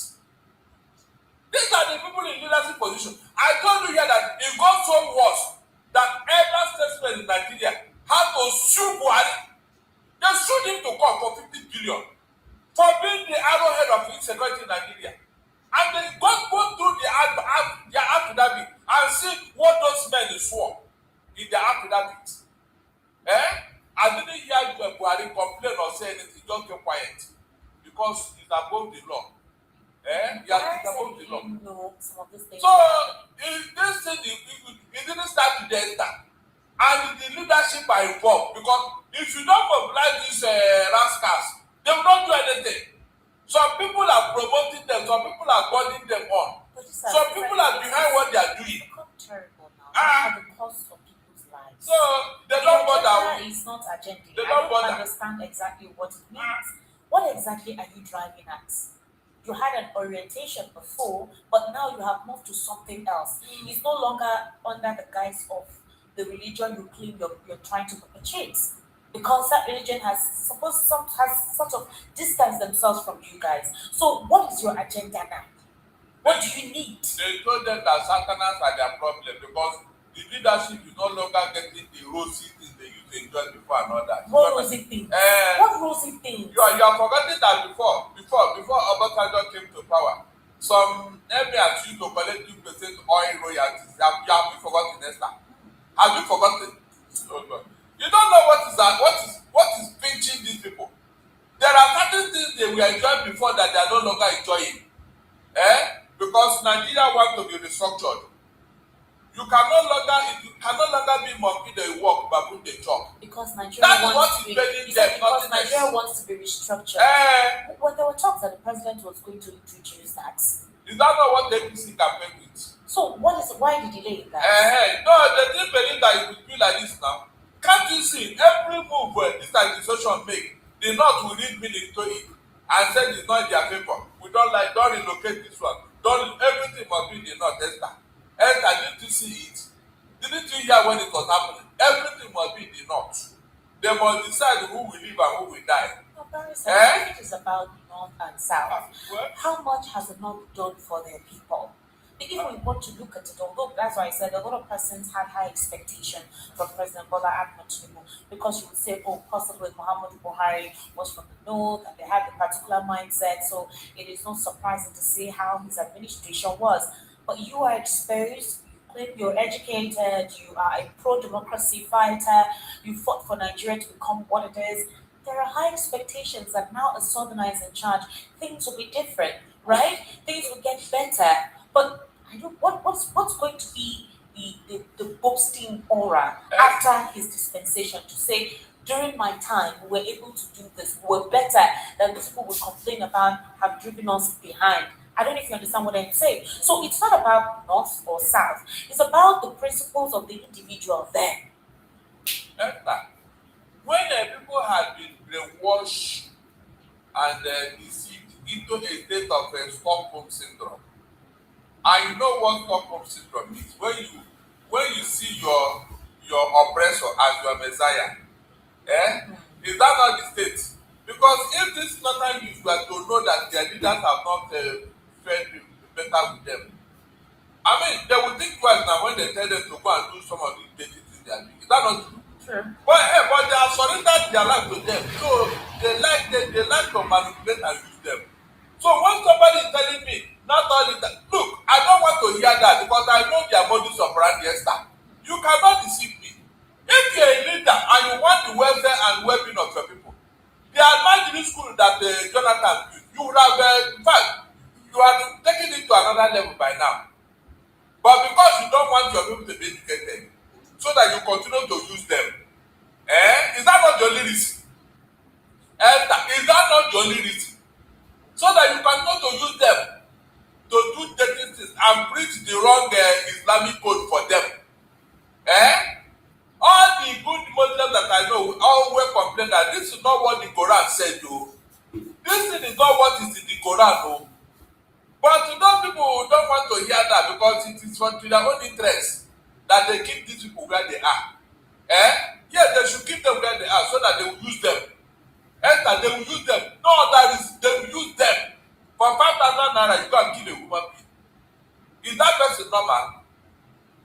These are the people in leadership position. I told you here that it got so worse that every statesman in Nigeria had to sue Buhari. They sued him to court for 50 billion for being the arrowhead of insecurity in Nigeria. And they got through their affidavit and see what those men swore in their affidavit. I didn't hear Buhari complain or say anything, just keep quiet. Because it's above the law. It's above the law. So, this thing, it didn't start with the enter. And the leadership are involved. Because if you don't mobilize these rascals, they will not do anything. Some people are promoting them, some people are burning them on. Some people are behind what they are doing. At the cost of people's lives. So they don't bother. It's not agenda. They don't bother. Understand exactly what it means. What exactly are you driving at? You had an orientation before, but now you have moved to something else. It's no longer under the guise of the religion you claim you're trying to perpetuate. Because that religion has sort of distanced themselves from you guys. So what is your agenda now? What do you need? They told them that Satanás are their problem because the leadership is no longer getting the rosy things they used to enjoy before and all that. What rosy things? What rosy things? You are forgetting that before Obasanjo came to power, some emirs used to collect 2% oil royalties. You have forgotten Esther. Have you forgotten? Oh God. You don't know what is that? What is pinching these people? There are certain things they were enjoying before that they are no longer enjoying. Because Nigeria wants to be restructured. It can no longer be monkey they walk, baboon they talk. Because Nigeria wants to be restructured. When there were talks that the president was going to introduce that. Is that not what the APC campaign with? So why the delay in that? No, they didn't believe that it would be like this now. Can't you see every move this administration make, the North will read meaning to it and say it's not in their favor. We don't relocate this one. Everything must be in the North, Esther. Didn't you see it? Didn't you hear when it was happening? Everything must be in the North. They must decide who will live and who will die. No, it is about North and South. How much has the North done for their people? If we want to look at it, although that's why I said a lot of persons had high expectation from President Bola Ahmed Tinubu, because you would say, possibly Muhammadu Buhari was from the north and they had a particular mindset, so it is not surprising to see how his administration was. But you are exposed, you claim you're educated, you are a pro-democracy fighter, you fought for Nigeria to become what it is. There are high expectations that now a Southerner is in charge, things will be different, right? Things will get better. But I don't. What's going to be the boasting aura after his dispensation to say, during my time we were able to do this, we were better than the people we complain about have driven us behind. I don't know if you understand what I'm saying. So it's not about North or South. It's about the principles of the individual there. When people had been brainwashed and deceived into a state of Stockholm syndrome. And you know what Stockholm syndrome is? When you see your oppressor as your messiah, is that not the state? Because if this northern youth were to know that their leaders have not fared better with them, I mean, they will think twice now when they tell them to go and do some of these dirty things they are doing. Is that not true? Sure. But they have surrendered their life to them, so they like to manipulate and use them. So when somebody is telling me, not only that, look, I don't want to hear that because I know their modus operandi. You cannot deceive me. If you're a leader and you want the welfare and well-being of your people, the imaginary school that Jonathan built, you would have, in fact, you are taking it to another level by now. But because you don't want your people to be educated, so that you continue to use them, is that not the only reason? Is that not the only reason? So that you continue to use them to do dirty things and preach the wrong Islamic code for them. All the good Muslims that I know always complain that this is not what the Quran said, though. This thing is not what is in the Quran, though. But to those people who don't want to hear that because it is to their own interest that they keep these people where they are. Yeah, they should keep them where they are so that they will use them. And they will use them. No other reason, they will use them. For 5,000 naira, you can kill a human being. Is that person normal?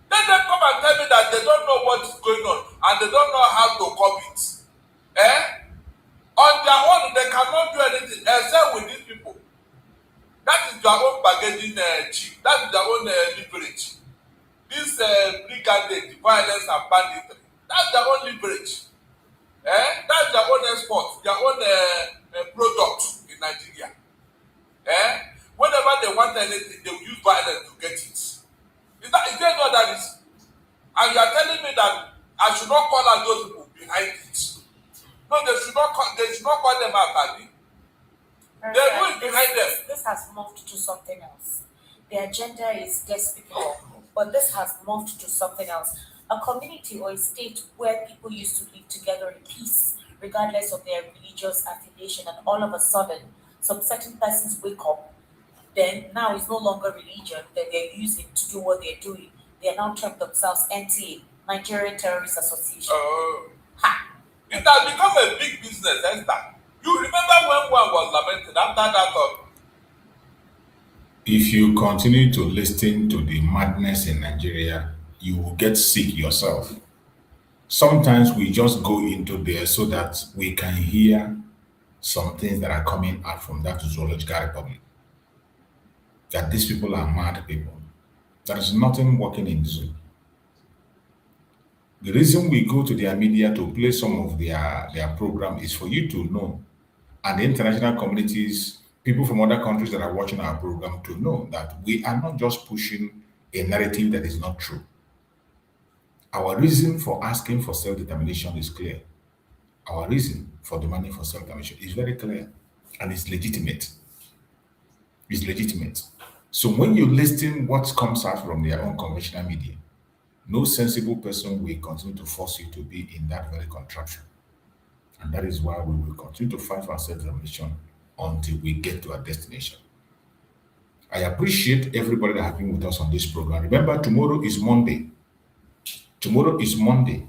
Let them come and tell me that they don't know what is going on and they don't know how to curb it. On their own, they cannot do anything except with these people. That is their own bargaining chip. That is their own leverage. This brigade, violence and banditry, that's their own leverage. That's their own export, their own product in Nigeria. Whenever they want anything, they will use violence to get it. Is there no other reason? And you are telling me that I should not call out those people behind it. No, they should not call them out, Abby. They will behind them. This has moved to something else. The agenda is despicable, but this has moved to something else. A community or a state where people used to live together in peace, regardless of their religious affiliation, and all of a sudden, some certain persons wake up, then now it's no longer religion that they're using to do what they're doing. They are now termed themselves NTA, Nigerian Terrorist Association. It has become a big business, Esther. You remember when one was lamented after that? If you continue to listen to the madness in Nigeria, you will get sick yourself. Sometimes we just go into there so that we can hear some things that are coming out from that zoological republic. That these people are mad people. There is nothing working in zoo. The reason we go to their media to play some of their program is for you to know, and the international communities, people from other countries that are watching our program to know that we are not just pushing a narrative that is not true. Our reason for asking for self-determination is clear. Our reason for demanding for self-determination is very clear, and it's legitimate. It's legitimate. So when you listen what comes out from their own conventional media, no sensible person will continue to force you to be in that very contraption. And that is why we will continue to fight for self-determination until we get to our destination. I appreciate everybody that has been with us on this program. Remember, tomorrow is Monday. Tomorrow is Monday.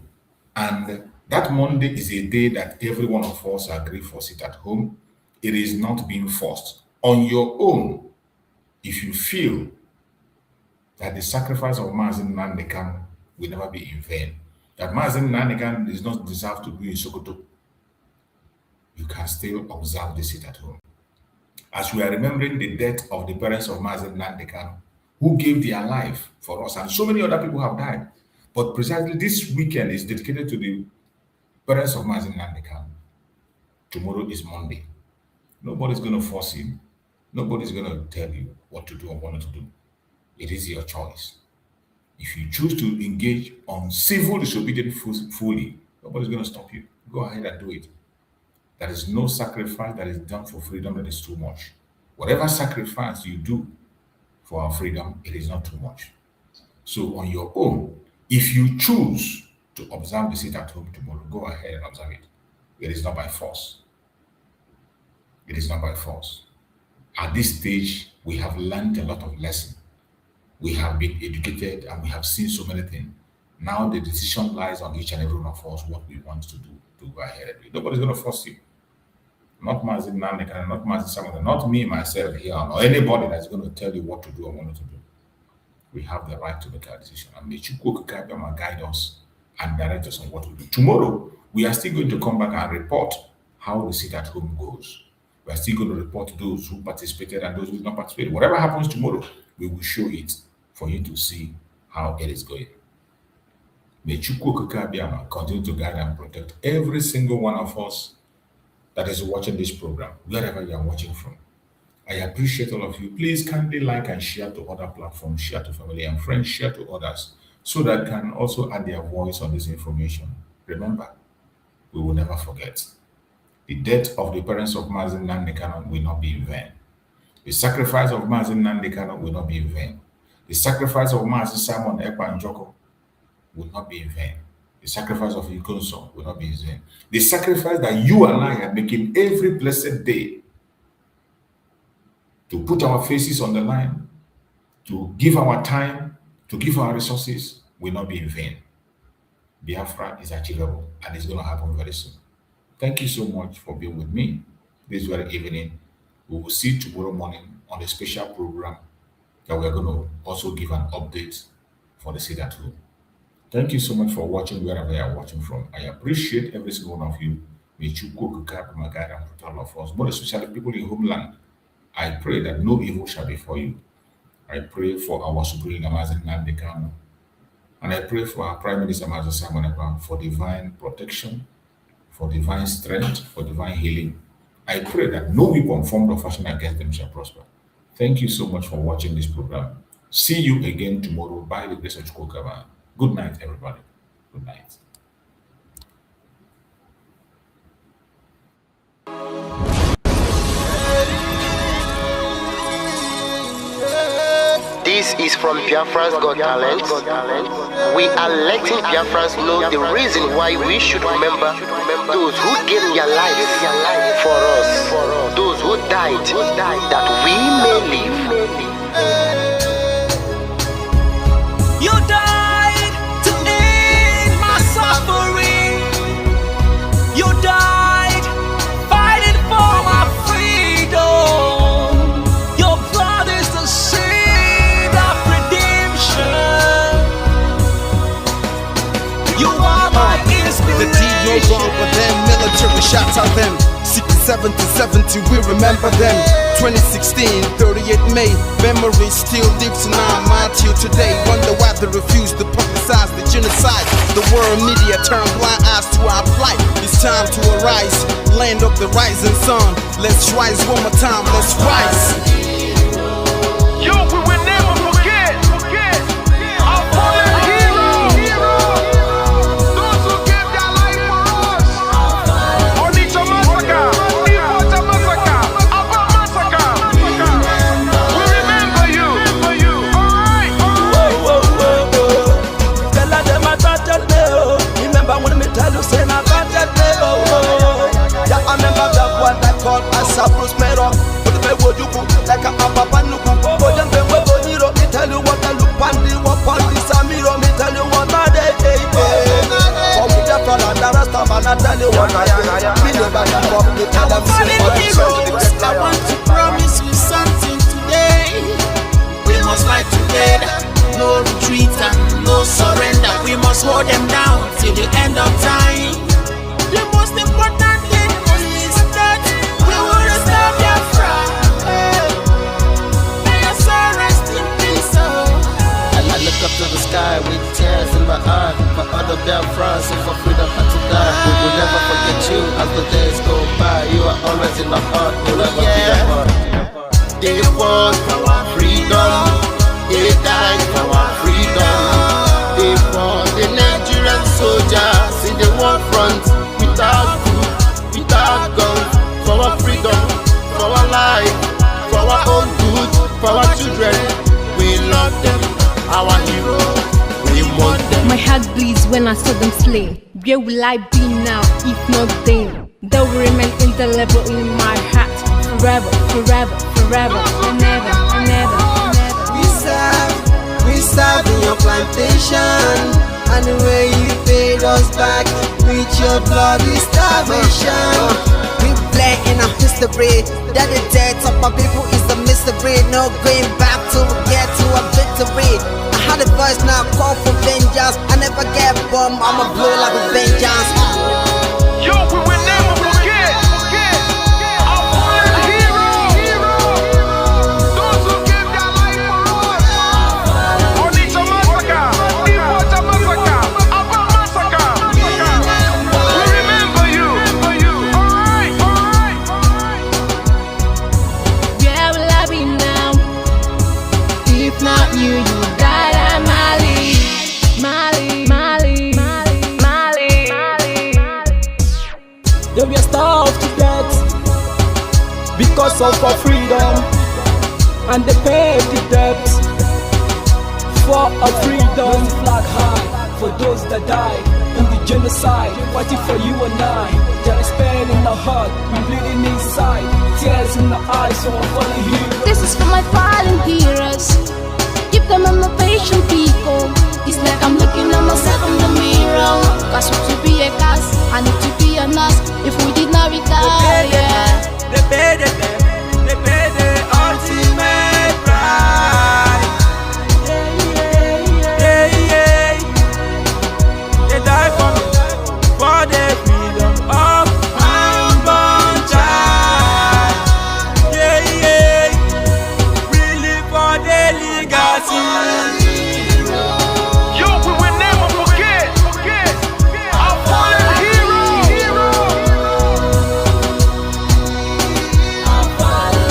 And that Monday is a day that every one of us agree for sit at home. It is not being forced. On your own, if you feel that the sacrifice of Nnamdi Kanu will never be in vain, that Nnamdi Kanu does not deserve to be in Sokoto, you can still observe this sit at home. As we are remembering the death of the parents of Nnamdi Kanu, who gave their life for us, and so many other people have died. But precisely this weekend is dedicated to the parents of Nnamdi Kanu. Tomorrow is Monday. Nobody's going to force you. Nobody's going to tell you what to do or what not to do. It is your choice. If you choose to engage on civil disobedience fully, nobody's going to stop you. Go ahead and do it. There is no sacrifice that is done for freedom that is too much. Whatever sacrifice you do for our freedom, it is not too much. So on your own, if you choose to observe the sit at home tomorrow, go ahead and observe it. It is not by force. It is not by force. At this stage, we have learned a lot of lessons. We have been educated and we have seen so many things. Now the decision lies on each and every one of us what we want to do to go ahead and do it. Nobody's going to force you. Not Mazin Nnamdi Kanu, not Mazin Samuel, not me, myself here, or anybody that's going to tell you what to do or what not to do. We have the right to make our decision. And may Chukwu guide us and direct us on what to do. Tomorrow, we are still going to come back and report how the sit at home goes. We are still going to report those who participated and those who did not participate. Whatever happens tomorrow, we will show it for you to see how it is going. May Chukwu continue to guide and protect every single one of us that is watching this program, wherever you are watching from. I appreciate all of you. Please kindly like and share to other platforms, share to family and friends, share to others, so that can also add their voice on this information. Remember, we will never forget. The death of the parents of Nnamdi Kanu will not be in vain. The sacrifice of Nnamdi Kanu will not be in vain. The sacrifice of Simon Ekpa Njoko will not be in vain. The sacrifice of Ikonso will not be in vain. The sacrifice that you and I are making every blessed day to put our faces on the line, to give our time, to give our resources will not be in vain. Biafra is achievable and it's going to happen very soon. Thank you so much for being with me this very evening. We will see tomorrow morning on a special program that we're going to also give an update for the sit at home. Thank you so much for watching wherever you are watching from. I appreciate every single one of you. May you go to my guide and protect all of us, more especially people in homeland. I pray that no evil shall befall you. I pray for our Supreme Nnamdi Kanu. And I pray for our Prime Minister Master Simon Ekpa for divine protection, for divine strength, for divine healing. I pray that no weapon formed or fashioned against them shall prosper. Thank you so much for watching this program. See you again tomorrow by the grace of Chukwu. Good night, everybody. Good night. This is from Biafrans Got Talent. We are letting Biafrans know the reason why we should remember those who gave their lives for us, those who died, that we may live. You died to end my suffering. You died fighting for my freedom. Your blood is the seed of redemption. You are my The deed no wrong, but them military shots at them. 67 to 70, we remember them. 2016, 38 May, memory still lives in our mind till today. Wonder why they refuse to publicize the genocide. The world media turn blind eyes to our plight. It's time to arise, land of the rising sun. Let's rise one more time, let's rise. Yo, we will never forget our fallen heroes. Those who gave their life for us. Onitsha massacre, Ipocha massacre, Aba massacre. We remember you. Alright. Tell them I got that day, oh. Remember when me tell you say I got that day, oh. Yeah, I remember that what I called as a Bruce Mero. But the way you go like a papa nuku. Oh, them be we boniro. Me tell you what I look pandi, what pandi samiro. Me tell you what I day, for me the front and the rest of man I tell you what I day. Me know back and forth, me tell them say I want to promise you something today. We must fight together, no retreat and no surrender. We must hold them down till the end of time. The most important thing is that we will restore Biafra. May your soul rest in peace. I look up to the sky with tears in my eyes. For other Biafrans and for freedom and to die. We will never forget you as the days go by. You are always in my heart, you'll never be apart. They fought for our freedom. They died for our freedom. They fought the Nigerian soldiers in the war front. Without food, without guns. For our freedom, for our life, for our own good, for our children. We love them, our heroes. We want them. My heart bleeds when I saw them slain. Where will I be now if not then? They will remain indelible in my heart forever, forever, forever, and ever, and ever, and ever. We serve in your plantation. And the way you paid us back with your bloody starvation. We bled in our history that the death of my people is a mystery. No going back to get to a victory. I had a voice now call for vengeance. I never get bombed, I'ma blow like a vengeance. Yo, we will never forget our fallen heroes. Those who gave their life for us. Onitsha massacre, Ipocha massacre, Aba massacre. We remember you. Alright. Where will I be now if not you? You died at Mali, Mali, Mali, Mali, Mali, Mali. They were starved to death because of our freedom, and they paid the debt for our freedom. Flag high for those that died in the genocide, fighting for you and I. Their respect pain in the heart, I'm bleeding inside, tears in the eyes, so I'm falling here. This is for my fallen heroes. Keep them motivation, people. It's like I'm looking at myself in the mirror. Cause to be a cast, I need to be a nurse. If we did not retire, they pay the ultimate price. They die for me, for the freedom of unborn child. We live for the legacy. Yo, we will never forget our fallen hero.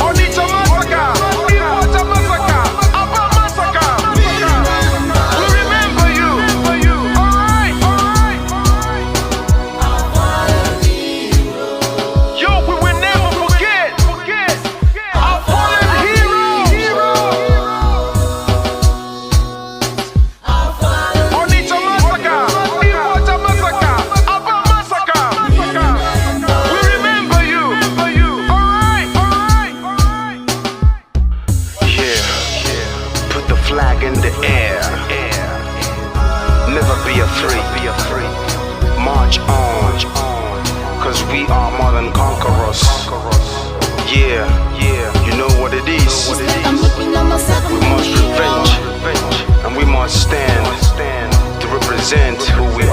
Onitsha massacre, Iwata massacre, Aba massacre. We remember you. Alright. Yo, we will never forget our fallen hero. Onitsha massacre, Iwata massacre, Aba massacre. We remember you. Alright. Yeah, put the flag in the air. Never be afraid. March on, cause we are more than conquerors. Yeah, you know what it is. I'm looking at myself in We the must mirror. revenge, and we must stand to represent who we